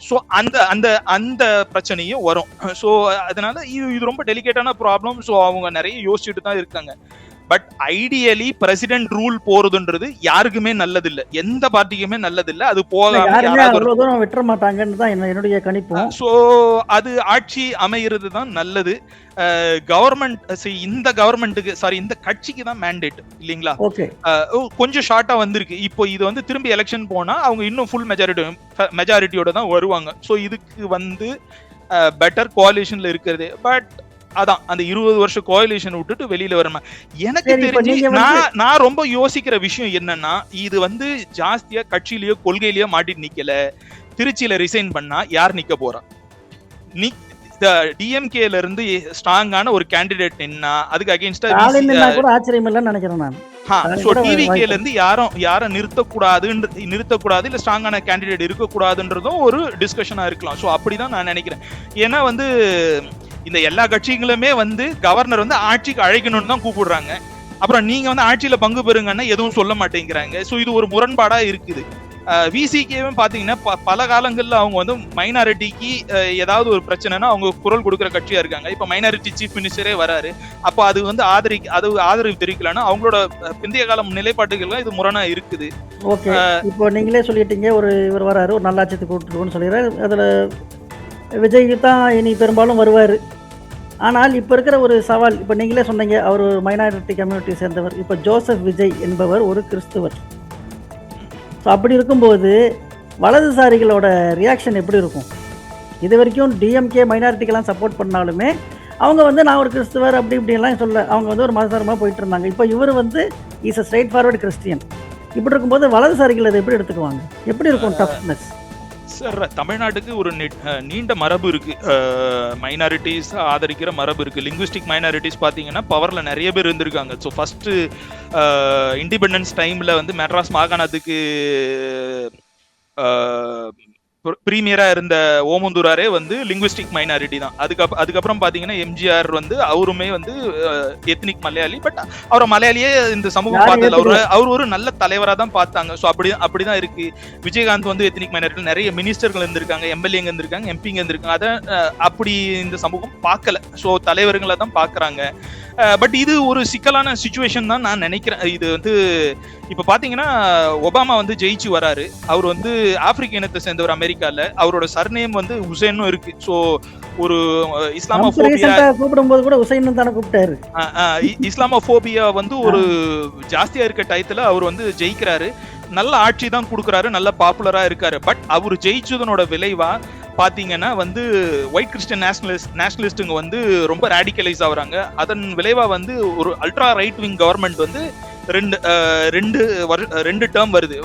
ஸோ அந்த அந்த அந்த பிரச்சனையும் வரும். ஸோ அதனால இது ரொம்ப டெலிகேட்டான ப்ராப்ளம். ஸோ அவங்க நிறைய யோசிச்சுட்டு தான் இருக்காங்க. பட் ஐடியலி பிரசிடென்ட் ரூல் போறதுன்றது யாருக்குமே நல்லது இல்ல, எந்த பார்ட்டிக்குமே நல்லது இல்ல. அது போகாம யாராவது விட்டுற மாட்டாங்கன்னு தான் என்னுடைய கணிப்பு. சோ அது ஆட்சி அமைகிறது தான் நல்லது. கவர்மெண்ட் இந்த கவர்மெண்ட்டுக்கு இந்த கட்சிக்கு தான் மேண்டேட் இல்லீங்களா? கொஞ்சம் ஷார்ட்டா வந்திருக்கு. இப்போ இது வந்து திரும்பி எலெக்ஷன் போனா அவங்க இன்னும் ஃபுல் மெஜாரிட்டியோட தான் வருவாங்க. சோ இதுக்கு வந்து பெட்டர் கோலிஷன்ல இருக்கிறது. பட் அதான் அந்த 20 வருஷம் கோலிஷன் விட்டுட்டு வெளியில வரணும். எனக்கு தெரிஞ்சு நான் ரொம்ப யோசிக்கிற விஷயம் என்னன்னா, இது வந்து ஜாஸ்தியா கட்சியிலயோ கொள்கையிலயோ மாட்டிட்டு நிக்கல. திருச்சியில ரிசைன் பண்ணா யார் நிக்க போறா? டிஎம்கேல இருந்து ஸ்ட்ராங்கான ஒரு கேண்டிடேட் நின்னா அதுக்கு அகைன்ஸ்டா ஆச்சரியம் இல்லைன்னு நினைக்கிறேன் நான். டிவிகேல இருந்து யாரும் நிறுத்தக்கூடாது இல்ல ஸ்ட்ராங்கான கேண்டிடேட் இருக்கக்கூடாதுன்றதும் ஒரு டிஸ்கஷனா இருக்கலாம். சோ அப்படிதான் நான் நினைக்கிறேன். ஏன்னா வந்து இந்த எல்லா கட்சிகளுமே வந்து கவர்னர் வந்து ஆட்சிக்கு அழைக்கணும்னு தான் கூப்பிடுறாங்க. அப்புறம் நீங்க வந்து ஆட்சியில பங்கு பெறுங்கன்னா எதுவும் சொல்ல மாட்டேங்கிறாங்க. சோ இது ஒரு முரண்பாடா இருக்குது. விசிகேவும் பாத்தீங்கன்னா பல காலங்கள்ல அவங்க வந்து மைனாரிட்டிக்கு ஏதாவது ஒரு பிரச்சனைனா அவங்க குரல் கொடுக்குற கட்சியா இருக்காங்க. இப்ப மைனாரிட்டி சீஃப் மினிஸ்டரே வராரு. அப்ப அது வந்து ஆதரவு தெரிவிக்கலன்னா அவங்களோட பிந்தைய காலம் நிலைப்பாட்டுகள் இது முரணா இருக்குது. ஓகே, இப்போ நீங்களே சொல்லிட்டீங்க இவர் வராரு, ஒரு நல்லாட்சியத்தை கூட்டுருவோம்னு சொல்லிடுறாரு. அதுல விஜய் தான் இனி பெரும்பாலும் வருவார். ஆனால் இப்போ இருக்கிற ஒரு சவால், இப்போ நீங்களே சொன்னீங்க அவர் ஒரு மைனாரிட்டி கம்யூனிட்டி சேர்ந்தவர். இப்போ ஜோசப் விஜய் என்பவர் ஒரு கிறிஸ்துவர். ஸோ அப்படி இருக்கும்போது வலதுசாரிகளோட ரியாக்ஷன் எப்படி இருக்கும்? இது வரைக்கும் டிஎம்கே மைனாரிட்டிக்கெல்லாம் சப்போர்ட் பண்ணாலுமே அவங்க வந்து நான் ஒரு கிறிஸ்துவர் அப்படி இப்படிலாம் சொல்ல, அவங்க வந்து ஒரு மதசாரமாக போயிட்டு இருந்தாங்க. இப்போ இவர் வந்து is a straight forward Christian. இப்படி இருக்கும்போது வலதுசாரிகள் அதை எப்படி எடுத்துக்குவாங்க? எப்படி இருக்கும் டஃப்னஸ்? சார், தமிழ்நாட்டுக்கு ஒரு நீண்ட மரபு இருக்கு. மைனாரிட்டிஸ் ஆதரிக்கிற மரபு இருக்கு. லிங்குவிஸ்டிக் மைனாரிட்டிஸ் பாத்தீங்கன்னா பவர்ல நிறைய பேர் இருந்திருக்காங்க. ஸோ ஃபர்ஸ்ட் இண்டிபெண்டன்ஸ் டைம்ல வந்து மெட்ராஸ் மாகாணத்துக்கு பிரீமியரா இருந்த ஓமந்தூராரே வந்து லிங்குவிஸ்டிக் மைனாரிட்டி தான். அதுக்கப்புறம் பாத்தீங்கன்னா எம்ஜிஆர் வந்து அவருமே வந்து எத்னிக் மலையாளி. பட் அவரை மலையாளியே இந்த சமூகம் பார்த்ததுல அவர் ஒரு நல்ல தலைவரா தான் பார்த்தாங்க. ஸோ அப்படிதான் இருக்கு. விஜயகாந்த் வந்து எத்னிக் மைனாரிட்டி நிறைய மினிஸ்டர்கள் இருந்திருக்காங்க, எம்எல்ஏங்க இருந்திருக்காங்க, எம்பிங்க இருந்திருக்காங்க. அதை அப்படி இந்த சமூகம் பார்க்கல. ஸோ தலைவர்களை தான் பாக்குறாங்க. பட் இது ஒரு சிக்கலான சிச்சுவேஷன் தான் நான் நினைக்கிறேன். இது வந்து இப்ப பாத்தீங்கன்னா ஒபாமா வந்து ஜெயிச்சு வராரு. அவர் வந்து ஆப்பிரிக்க இனத்தை சேர்ந்தவர் அமெரிக்கால. அவரோட சர்நேம் வந்து ஹுசைனும் இருக்கு. சோ ஒரு இஸ்லாமோபியா வந்து ஒரு ஜாஸ்தியா இருக்க டயத்துல அவர் வந்து ஜெயிக்கிறாரு. நல்ல ஆட்சி தான் கொடுக்குறாரு, நல்ல பாப்புலரா இருக்காரு. பட் அவர் ஜெயிச்சதனோட விளைவா பாத்தீங்கன்னா வந்து ஒயிட் கிறிஸ்டியன் நேஷனலிஸ்டுங்க வந்து ரொம்ப ரேடிக்கலைஸ் ஆகுறாங்க. அதன் விளைவா வந்து ஒரு அல்ட்ரா ரைட் விங் கவர்மெண்ட் வந்து ரெண்டு டேர்ம் வருது.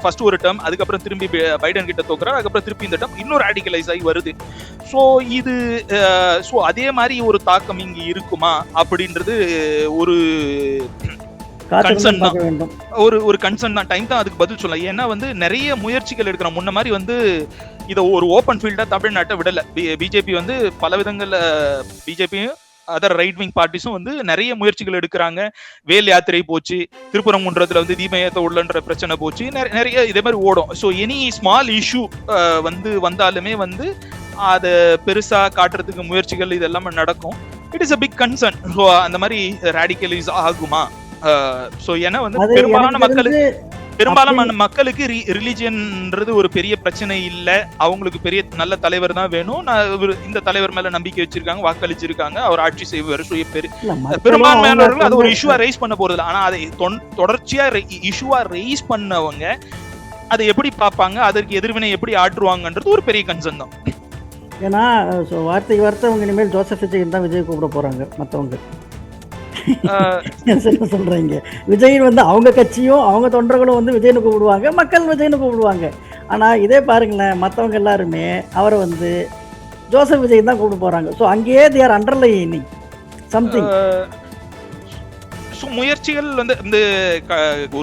ஃபர்ஸ்ட் ஒரு டேர்ம், அதுக்கப்புறம் திரும்பி பைடன் கிட்ட தோக்குறாரு, அதுக்கப்புறம் திருப்பி இந்த டேர்ம் இன்னொரு ரேடிக்கலைஸ் ஆகி வருது. ஸோ அதே மாதிரி ஒரு தாக்கம் இங்க இருக்குமா அப்படின்றது ஒரு கன்சர்ன் தான். ஒரு கன்சர்ன் தான். டைம் தான் அதுக்கு பதில் சொல்லலாம். ஏன்னா வந்து நிறைய முயற்சிகள் எடுக்கிறோம். முன்ன மாதிரி வந்து இதை ஒரு ஓப்பன் ஃபீல்டா தமிழ்நாட்டை விடல. பிஜேபி வந்து பல விதங்கள்ல பிஜேபியும் அதர் ரைட் விங் பார்ட்டிஸும் வந்து நிறைய முயற்சிகள் எடுக்கிறாங்க. வேல் யாத்திரை போச்சு, திருப்பரங்குன்றத்துல வந்து தீபம் ஏத்த உள்ளன்ற பிரச்சனை போச்சு, நிறைய இதே மாதிரி ஓடும். ஸோ எனி ஸ்மால் இஷ்யூ வந்தாலுமே வந்து அதை பெருசா காட்டுறதுக்கு முயற்சிகள் இதெல்லாம் நடக்கும். It is a big concern. So அந்த மாதிரி ரேடிக்கலைஸ் ஆகுமா? ஸோ ஏன்னா வந்து பெரும்பாலான மக்களுக்கு ரிலிஜியன்ன்றது ஒரு பெரிய பிரச்சனை இல்ல. அவங்களுக்கு பெரிய நல்ல தலைவர் தான் வேணும். இந்த தலைவர் மேல நம்பிக்கை வச்சிருக்காங்க, வாக்களிச்சிருக்காங்க, அவர் ஆட்சி செய்வார். பெரும்பான்மையானவர்கள் அது ஒரு இஷ்யூவா ரைஸ் பண்ண போறது இல்லை. ஆனா அதை தொடர்ச்சியா இஷ்யூவா ரைஸ் பண்ணவங்க அதை எப்படி பார்ப்பாங்க, அதற்கு எதிர்வினை எப்படி ஆற்றுவாங்கன்றது ஒரு பெரிய கன்சர்ன் தான். ஏன்னா வார்த்தைக்கு வார்த்தை அவங்க இனிமேல் ஜோசப் விஜய் தான் விஜய் கூப்பிட போறாங்க. மற்றவங்க சொல்றீங்க விஜய் வந்து அவங்க கட்சியும் அவங்க தொண்டர்களும் வந்து விஜய்னு கூப்பிடுவாங்க, மக்கள் விஜய்னு கூப்பிடுவாங்க. ஆனா இதே பாருங்களேன், மற்றவங்க எல்லாருமே அவரை வந்து ஜோசப் விஜய் தான் கூப்பிட போறாங்க. ஸோ அங்கேயே தே ஆர் அண்டர்லைனிங் சம்திங். முயற்சிகள் வந்து இந்த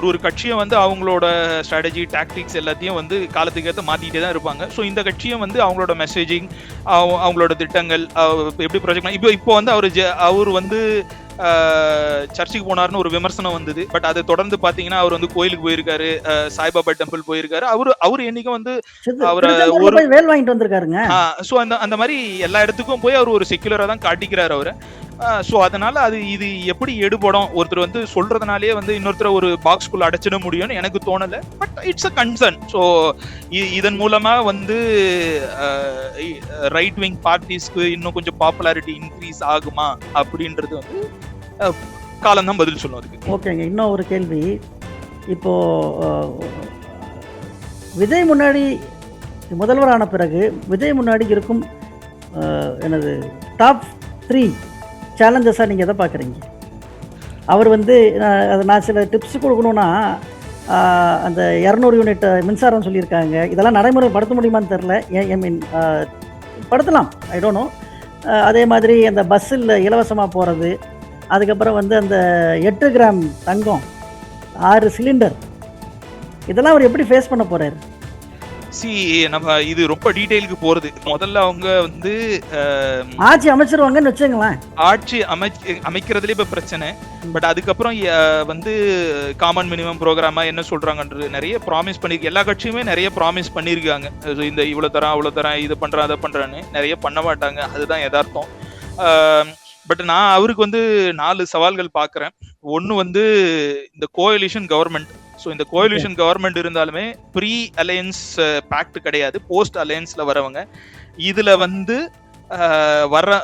ஒரு கட்சியும் வந்து அவங்களோட ஸ்ட்ராட்டஜி டாக்டிக்ஸ் எல்லாத்தையும் வந்து காலத்துக்கு ஏற்ற மாத்திட்டே தான் இருப்பாங்க. ஸோ இந்த கட்சியும் வந்து அவங்களோட மெசேஜிங், அவங்களோட திட்டங்கள் எப்படி ப்ரொஜெக்ட் இப்போ வந்து அவர் வந்து சர்ச்சுக்கு போனார்னு ஒரு விமர்சனம் வந்தது. பட் அதை தொடர்ந்து பாத்தீங்கன்னா அவர் வந்து கோயிலுக்கு போயிருக்காரு, சாய்பாபா டெம்பிள் போயிருக்காரு. அவரு என்னைக்கு வந்து அவரை ஒரு வேல் வாங்கிட்டு வந்திருக்காருங்க. ஸோ அந்த மாதிரி எல்லா இடத்துக்கும் போய் அவர் ஒரு செக்யுலரா தான் காட்டிக்கிறாரு அவரை. ஸோ அதனால இது எப்படி எடுபடும், ஒருத்தர் வந்து சொல்றதுனாலே வந்து இன்னொருத்தர் ஒரு பாக்ஸ்குள்ள அடைச்சிட முடியும்னு எனக்கு தோணல. But it's a concern. So இதன் மூலமா வந்து ரைட் விங் பார்ட்டிஸ்க்கு இன்னும் கொஞ்சம் பாப்புலாரிட்டி இன்க்ரீஸ் ஆகுமா அப்படின்றது வந்து காலம் தான் பதில் சொல்லும் அதுக்கு. ஓகேங்க, இன்னும் ஒரு கேள்வி. இப்போ விஜய் முன்னாடி முதல்வரான பிறகு விஜய் முன்னாடி இருக்கும் எனது டாப் 3 சேலஞ்சஸாக நீங்கள் எதை பார்க்குறீங்க? அவர் வந்து நான் சில டிப்ஸ் கொடுக்கணுன்னா, அந்த 200 யூனிட் மின்சாரம் சொல்லியிருக்காங்க. இதெல்லாம் நடைமுறைப்படுத்த முடியுமான்னு தெரில. ஐ மீன் படுத்தலாம், ஐ டோன்ட் நோ. அதே மாதிரி அந்த பஸ்ஸில் இலவசமாக போகிறது, அதுக்கப்புறம் வந்து அந்த 8 கிராம் தங்கம், 6 சிலிண்டர், இதெல்லாம் அவர் எப்படி ஃபேஸ் பண்ண போறாரு? நம்ம இது ரொம்ப டீடைலுக்கு போறது. முதல்ல அவங்க வந்து ஆட்சி அமைச்சிருவாங்கன்னு வச்சுங்களேன். ஆட்சி அமைக்கிறதுல இப்ப பிரச்சனை. பட் அதுக்கப்புறம் வந்து காமன் மினிமம் ப்ரோக்ராமா என்ன சொல்றாங்கன்றது நிறைய ப்ராமிஸ் பண்ணிருக்கு. எல்லா கட்சியுமே நிறைய ப்ராமிஸ் பண்ணிருக்காங்க. இந்த இவ்வளவு தரம் அவ்வளவு தரம், இது பண்றேன் அதை பண்றேன்னு நிறைய பண்ண மாட்டாங்க, அதுதான் யதார்த்தம். பட் நான் அவருக்கு வந்து 4 சவால்கள் பாக்குறேன். ஒன்னு வந்து இந்த கோயலிஷன் கவர்மெண்ட். ஸோ இந்த கோயலிஷன் கவர்மெண்ட் இருந்தாலுமே ப்ரீ அலையன்ஸ் பேக்ட் கிடையாது, போஸ்ட் அலையன்ஸ்ல வரவங்க. இதுல வந்து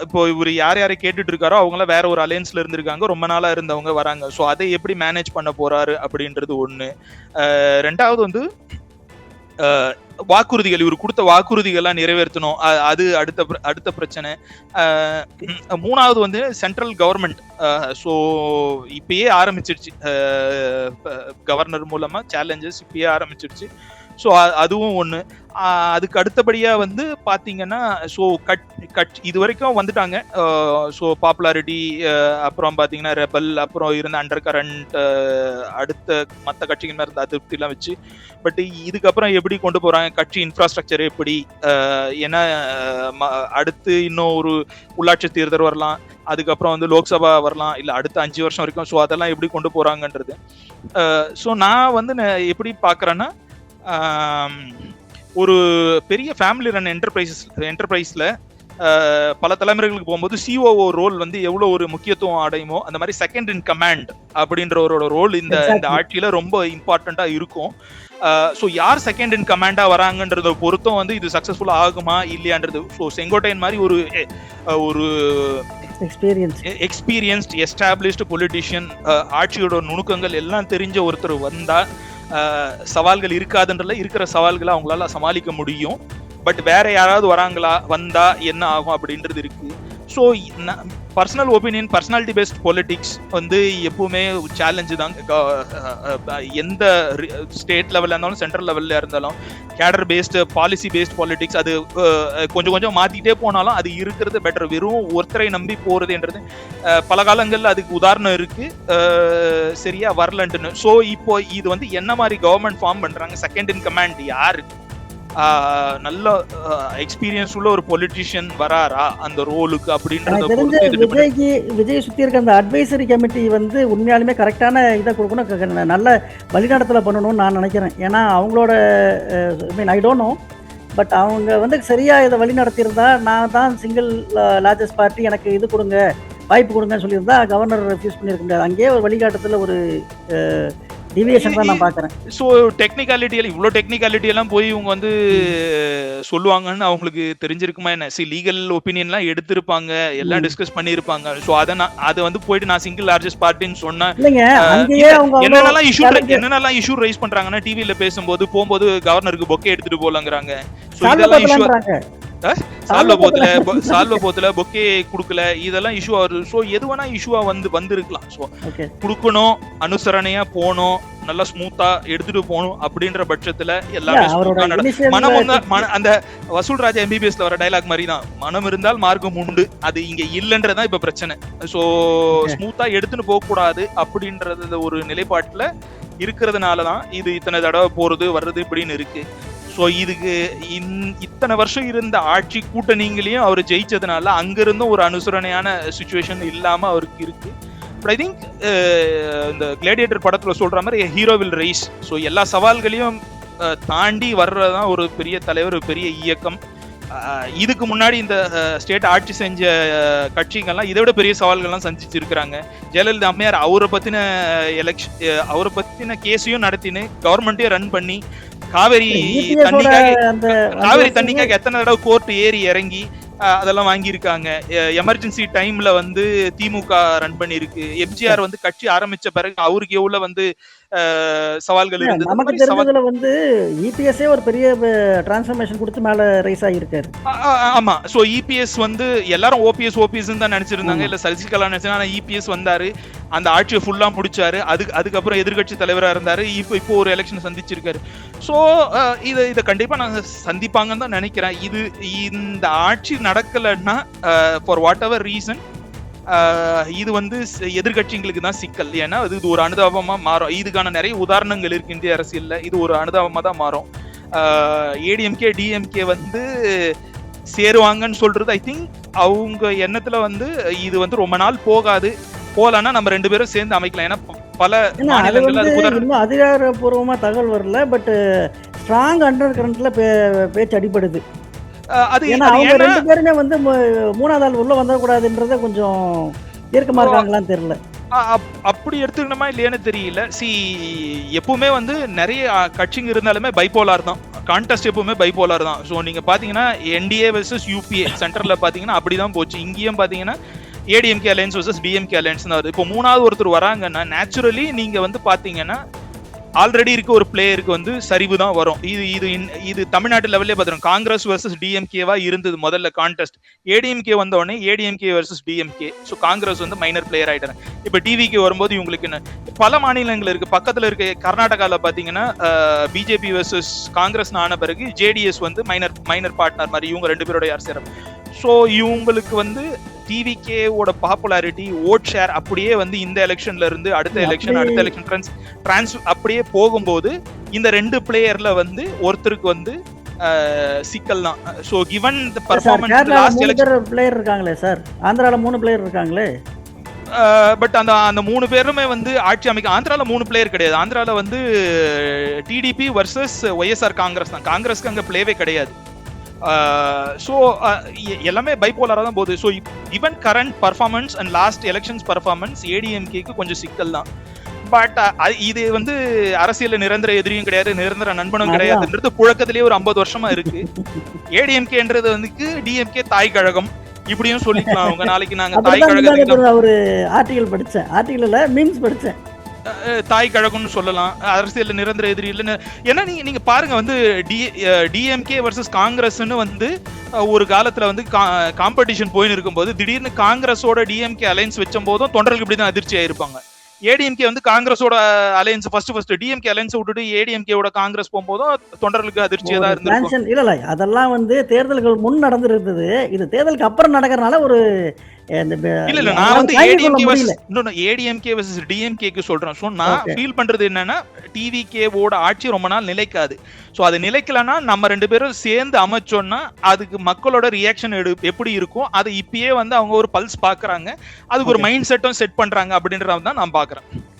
இப்போ இவர் யாரை கேட்டுட்டு இருக்காரோ அவங்களாம் வேற ஒரு அலையன்ஸ்ல இருந்திருக்காங்க, ரொம்ப நாளா இருந்தவங்க வராங்க. ஸோ அதை எப்படி மேனேஜ் பண்ண போறாரு அப்படின்றது ஒண்ணு. ரெண்டாவது வந்து வாக்குறுதிகள், இவர் கொடுத்த வாக்குறுதிகள்லாம் நிறைவேற்றணும், அது அடுத்த பிரச்சனை. மூணாவது வந்து சென்ட்ரல் கவர்மெண்ட். ஸோ இப்பயே ஆரம்பிச்சிருச்சு, கவர்னர் மூலமா சேலஞ்சஸ் இப்பயே ஆரம்பிச்சிருச்சு. ஸோ அதுவும் ஒண்ணு. அதுக்கு அடுத்தபடியா வந்து பாத்தீங்கன்னா, ஸோ இது வரைக்கும் வந்துட்டாங்க. ஸோ பாப்புலாரிட்டி, அப்புறம் பாத்தீங்கன்னா ரெபல், அப்புறம் இருந்த அண்டர் கரண்ட், அடுத்த மற்ற கட்சிகள் மேல இருந்த அதிருப்தி எல்லாம் வச்சு. பட் இதுக்கப்புறம் எப்படி கொண்டு போறாங்க, கட்சி இன்ஃப்ராஸ்ட்ரக்சர் எப்படி, ஏன்னா அடுத்து இன்னும் ஒரு உள்ளாட்சி தேர்தல் வரலாம், அதுக்கப்புறம் வந்து லோக்சபா வரலாம், இல்ல அடுத்த 5 வருஷம் வரைக்கும். ஸோ அதெல்லாம் எப்படி கொண்டு போறாங்கன்றது. ஸோ நான் வந்து எப்படி பாக்குறேன்னா, ஒரு பெரிய ஃபேமிலி ரன் என்டர்பிரைஸ்ல பல தலைமுறைகளுக்கு போகும்போது சிஓஓ ரோல் வந்து எவ்வளவு ஒரு முக்கியத்துவம் அடையுமோ, அந்த மாதிரி செகண்ட் இன் கமாண்ட் அப்படின்றவரோட ரோல் இந்த ஆட்சியில ரொம்ப இம்பார்ட்டண்டா இருக்கும். ஸோ யார் செகண்ட் இன் கமாண்டா வராங்கன்றத பொறுத்தும் வந்து இது சக்சஸ்ஃபுல்லா ஆகுமா இல்லையான்றது. ஸோ செங்கோட்டையன் மாதிரி ஒரு எக்ஸ்பீரியன்ஸ்ட் எஸ்டாப்ளிஷ்டு பொலிட்டிஷியன், ஆட்சியோட நுணுக்கங்கள் எல்லாம் தெரிஞ்ச ஒருத்தர் வந்தா சவால்கள் இருக்காதுன்றதுல இருக்கிற சவால்களை அவங்களால சமாளிக்க முடியும். பட் வேற யாராவது வந்தா என்ன ஆகும் அப்படின்றது இருக்கு. So personal opinion, personality based politics வந்து எப்பவுமே சேலஞ்சு தான். எந்த ஸ்டேட் லெவல்ல இருந்தாலும் சென்ட்ரல் லெவல்ல இருந்தாலும் கேடர் பேஸ்டு, பாலிசி பேஸ்ட் பாலிடிக்ஸ் அது கொஞ்சம் கொஞ்சம் மாத்திட்டே போனாலும் அது இருக்கிறது பெட்டர். வெறும் ஒருத்தரை நம்பி போறதுன்றது பல காலங்கள்ல அதுக்கு உதாரணம் இருக்கு, சரியா வரலன்ட்டுன்னு. ஸோ இப்போ இது வந்து என்ன மாதிரி கவர்மெண்ட் ஃபார்ம் பண்றாங்க, செகண்ட் இன் கமாண்ட் யாரு, நல்ல எக்ஸ்பீரியன்ஸ் உள்ள ஒரு பொலிட்டிஷியன் வராரா அந்த ரோலுக்கு அப்படின்றத எனக்கு தெரிஞ்ச பொறுத்து இது depend. விஜய் சுற்றி இருக்க அந்த அட்வைசரி கமிட்டி வந்து உண்மையாலுமே கரெக்டான இதை கொடுக்கணும், நல்ல வழிநடத்தலை பண்ணணும்னு நான் நினைக்கிறேன். ஏன்னா அவங்களோட ஐ டோன்ட் நோ, பட் அவங்க வந்து சரியாக இதை வழி நடத்தியிருந்தா, நான் தான் சிங்கிள் லார்ஜஸ்ட் பார்ட்டி, எனக்கு இது கொடுங்க, வாய்ப்பு கொடுங்கன்னு சொல்லியிருந்தா கவர்னர் ரெஃப்யூஸ் பண்ணியிருக்க முடியாது. அங்கேயே ஒரு வழிகாட்டத்தில் ஒரு டிவியேஷன் தான் நான் பார்க்குறேன். ஸோ இவ்வளோ டெக்னிக்காலிட்டி எல்லாம் போய் இவங்க வந்து சொல்லுவாங்கன்னு அவங்களுக்கு தெரிஞ்சிருக்குமா என்ன? லீகல் ஒப்பீனியன்லாம் எடுத்திருப்பாங்க, எல்லாம் டிஸ்கஸ் பண்ணியிருப்பாங்க. ஸோ அதை வந்து போயிட்டு நான் சிங்கிள் லார்ஜஸ்ட் பார்ட்டின்னு சொன்னேன். இல்லைங்க, அங்கேயே அவங்க என்னென்னலாம் இஷ்யூ ரைஸ் பண்றாங்கன்னா, டிவியில பேசும்போது போகும்போது கவர்னருக்கு பொக்கே எடுத்துட்டு போலாங்கிறாங்க. ஸோ இதெல்லாம் இஷ்யூ, சால்வபோத்துல பொக்கே குடுக்கல, இதெல்லாம் இஷ்யூ ஆகுது. சோ எது வேணா இஷ்யூவா வந்திருக்கலாம். சோ குடுக்கணும், அனுசரணையா போனோம், நல்லா ஸ்மூத்தா எடுத்துட்டு போகணும் அப்படின்ற பட்சத்துல எல்லாமே அந்த வசூல் ராஜா எம்பிபிஎஸ்ல வர டைலாக் மாதிரி தான், மனம் இருந்தால் மார்க்கம் உண்டு, அது இங்க இல்லன்றதான் இப்ப பிரச்சனை. சோ ஸ்மூத்தா எடுத்துட்டு போக கூடாது அப்படின்றது ஒரு நிலைப்பாட்டுல இருக்கிறதுனாலதான் இது இத்தனை தடவை போறது வர்றது இப்படின்னு இருக்கு. ஸோ இதுக்கு இத்தனை வருஷம் இருந்த ஆட்சி கூட்டணிங்களையும் அவர் ஜெயிச்சதுனால அங்கிருந்தும் ஒரு அனுசரணையான சுச்சுவேஷன் இல்லாம அவருக்கு இருக்கு. பட் ஐ திங்க் இந்த கிளேடியேட்டர் படத்துல சொல்ற மாதிரி ஹீரோ வில் ரைஸ். ஸோ எல்லா சவால்களையும் தாண்டி வர்றதுதான் ஒரு பெரிய தலைவர், ஒரு பெரிய இயக்கம். இதுக்கு முன்னாடி இந்த ஸ்டேட் ஆட்சி செஞ்ச கட்சிகள்லாம் இதை விட பெரிய சவால்கள்லாம் சந்திச்சு இருக்கிறாங்க. ஜெயலலிதா அம்மையார் அவரை பத்தின கேஸையும் நடத்தின்னு கவர்மெண்ட்டையும் ரன் பண்ணி காவேரி தண்ணிக்காக எத்தனை தடவை கோர்ட் ஏறி இறங்கி அதெல்லாம் வாங்கியிருக்காங்க. எமர்ஜென்சி டைம்ல வந்து திமுக ரன் பண்ணிருக்கு. எம்ஜிஆர் வந்து கட்சி ஆரம்பிச்ச பிறகு அவருக்கு எவ்வளவு வந்து சவால்கள் இருந்தது. நமக்கு தெரிஞ்சதுல வந்து இபிஎஸ்ஏ ஒரு பெரிய டிரான்ஸ்ஃபர்மேஷன் கொடுத்து மேல ரைஸ் ஆகியிருக்காரு. ஆமா. சோ இபிஎஸ் வந்து எல்லாரும் ஓபிஎஸ் தான் நினைச்சிருந்தாங்க, இல்ல சசிகலா நினைச்சாங்க. ஆனா இபிஎஸ் வந்தாரு, அந்த ஆட்சியை ஃபுல்லா முடிச்சாரு. அதுக்கப்புறம் எதிர்கட்சி தலைவரா இருந்தாரு. இப்போ ஒரு எலெக்ஷன் சந்திச்சிருக்காரு. சோ இதை கண்டிப்பா நாங்க சந்திப்பாங்கன்னு தான் நினைக்கிறேன். இந்த ஆட்சி நடக்கலன்னா ஃபார் வாட் எவர் ரீசன் இது வந்து எதிர்கட்சிகளுக்கு தான் சிக்கல். ஏன்னா இது ஒரு அனுதாபமா மாறும். இதுக்கான நிறைய உதாரணங்கள் இருக்கு இந்திய அரசியல்ல. இது ஒரு அனுதாபமா தான் மாறும். ஏடிஎம்கே டிஎம்கே வந்து சேருவாங்கன்னு சொல்றது ஐ திங்க் அவங்க எண்ணத்துல வந்து இது வந்து ரொம்ப நாள் போகலன்னா நம்ம ரெண்டு பேரும் சேர்ந்து அமைக்கலாம். ஏன்னா பல இன்னும் அதிகாரப்பூர்வமா தகவல் வரல, பட் ஸ்ட்ராங் அண்டர் கரண்ட்ல பேச்சு அடிபடுது. அவங்க ரெண்டு பேருமே வந்து மூணாவது ஆள் உள்ள வந்துடக்கூடாதுன்றத கொஞ்சம் தீர்க்கமா இருக்காங்களான்னு தெரியல. அப்படி எடுத்துக்கணுமா இல்லையான்னு தெரியல. எப்பவுமே வந்து நிறைய கட்சிங்க இருந்தாலுமே பைபோலார் தான், கான்டெஸ்ட் எப்பவுமே பைபோலார் தான். ஸோ நீங்க பாத்தீங்கன்னா என்டிஏ வெர்சஸ் யூபிஏ சென்டர்ல பாத்தீங்கன்னா அப்படிதான் போச்சு. இங்கேயும் பாத்தீங்கன்னா ADMK alliance versus DMK alliance தான் வருது. இப்போ மூணாவது ஒருத்தர் வராங்கன்னா நேச்சுரலி நீங்க வந்து பாத்தீங்கன்னா ஆல்ரெடி இருக்க ஒரு பிளேயருக்கு வந்து சரிவு தான் வரும். இது தமிழ்நாட்டு லெவல்லே பார்த்துரும். காங்கிரஸ் வர்சஸ் டிஎம்கேவா இருந்தது முதல்ல கான்டெஸ்ட். ஏடிஎம்கே வந்த உடனே ADMK versus DMK. So Congress வந்து மைனர் பிளேயர் ஆயிட்டாங்க. இப்போ டிவிக்கு வரும்போது இவங்களுக்கு என்ன பல மாநிலங்கள் இருக்கு. பக்கத்துல இருக்க கர்நாடகாவில் பார்த்தீங்கன்னா பிஜேபி வர்சஸ் காங்கிரஸ் ஆன பிறகு ஜேடிஎஸ் வந்து மைனர் பார்ட்னர் மாதிரி இவங்க ரெண்டு பேரோட யார் சேரும். ஸோ இவங்களுக்கு வந்து டிவிகேவோட பாப்புலாரிட்டி, ஓட் ஷேர் அப்படியே வந்து இந்த எலெக்ஷன்ல இருந்து அடுத்த எலெக்ஷன் டிரான்ஸ் அப்படியே போகும்போது இந்த ரெண்டு பிளேயர்ல வந்து ஒருத்தருக்கு வந்து சிக்கல் தான். So given the performance last election player இருக்காங்களே சார், ஆந்திரால 3 பிளேயர் இருக்காங்களே. பட் அந்த 3 பேருமே வந்து ஆட்சி அமைக்க ஆந்திரால 3 பிளேயர் கிடையாது. ஆந்திரால வந்து டிடிபி வர்சஸ் ஒய்எஸ்ஆர் காங்கிரஸ் தான். காங்கிரஸ்க்கு அங்க பிளேவே கிடையாது. ஸோ எல்லாமே பைபோலரா தான் போகுது. So even current performance and last elections performance ஏடிஎம்கேக்கு கொஞ்சம் சிக்கல் தான். பட் இது வந்து அரசியல் நிரந்தர எதிரியும் கிடையாது, நிரந்தர நண்பனும் கிடையாதுன்றது புழக்கத்திலேயே ஒரு 50 வருஷமா இருக்கு. ஏடிஎம்கேன்றது வந்து டிஎம்கே தாய் கழகம் இப்படியும் சொல்லிக்கலாம். அவங்க நாளைக்கு நாங்க தாய் கழகம் ஒரு ஆர்டிகல் படிச்சேன், ஆர்டிகல்ல மீம்ஸ் படிச்சேன், தாய் கழகம்னு சொல்லலாம். அரசியல் நிரந்தர எதிரி இல்லைன்னு. ஏன்னா நீங்க பாருங்க வந்து டிஎம்கே வர்சஸ் காங்கிரஸ்ன்னு வந்து ஒரு காலத்துல வந்து காம்படிஷன் போயின்னு இருக்கும்போது திடீர்னு காங்கிரஸோட டிஎம்கே அலைன்ஸ் வச்சும் போதும் தொண்டர்களுக்கு இப்படிதான் அதிர்ச்சி ஆயிருப்பாங்க. ஏடிஎம்கே வந்து காங்கிரஸோட அலையன்ஸ் ஃபர்ஸ்ட் டிஎம்கே அலையன்ஸ் விட்டுட்டு ஏடிஎம்கேவோட காங்கிரஸ் போகும்போதும் தொண்டர்களுக்கு அதிர்ச்சியா தான் இருந்திருக்கும். டிரான்ஷன் இல்ல அதெல்லாம் வந்து தேர்தல்கள் முன் நடந்திருந்தது. இது தேர்தலுக்கு அப்புறம் நடக்கிறனால ஒரு இல்ல நான் வந்து ஏடிஎம்கே வெர்சஸ் டிஎம்கேக்கு சொல்றேன். ஸோ நான் ஃபீல் பண்றது என்னன்னா டிவிகேவோட ஆட்சி ரொம்ப நாள் நிலைக்காது. ஸோ அது நிலைக்கலன்னா நம்ம 2 பேரும் சேர்ந்து அமைச்சோம்னா அதுக்கு மக்களோட ரியாக்ஷன் எப்படி இருக்கும், அதை இப்பயே வந்து அவங்க ஒரு பல்ஸ் பாக்குறாங்க, அதுக்கு ஒரு மைண்ட் செட்டும் செட் பண்றாங்க அப்படின்றத தான் நான் பாக்குறேன்.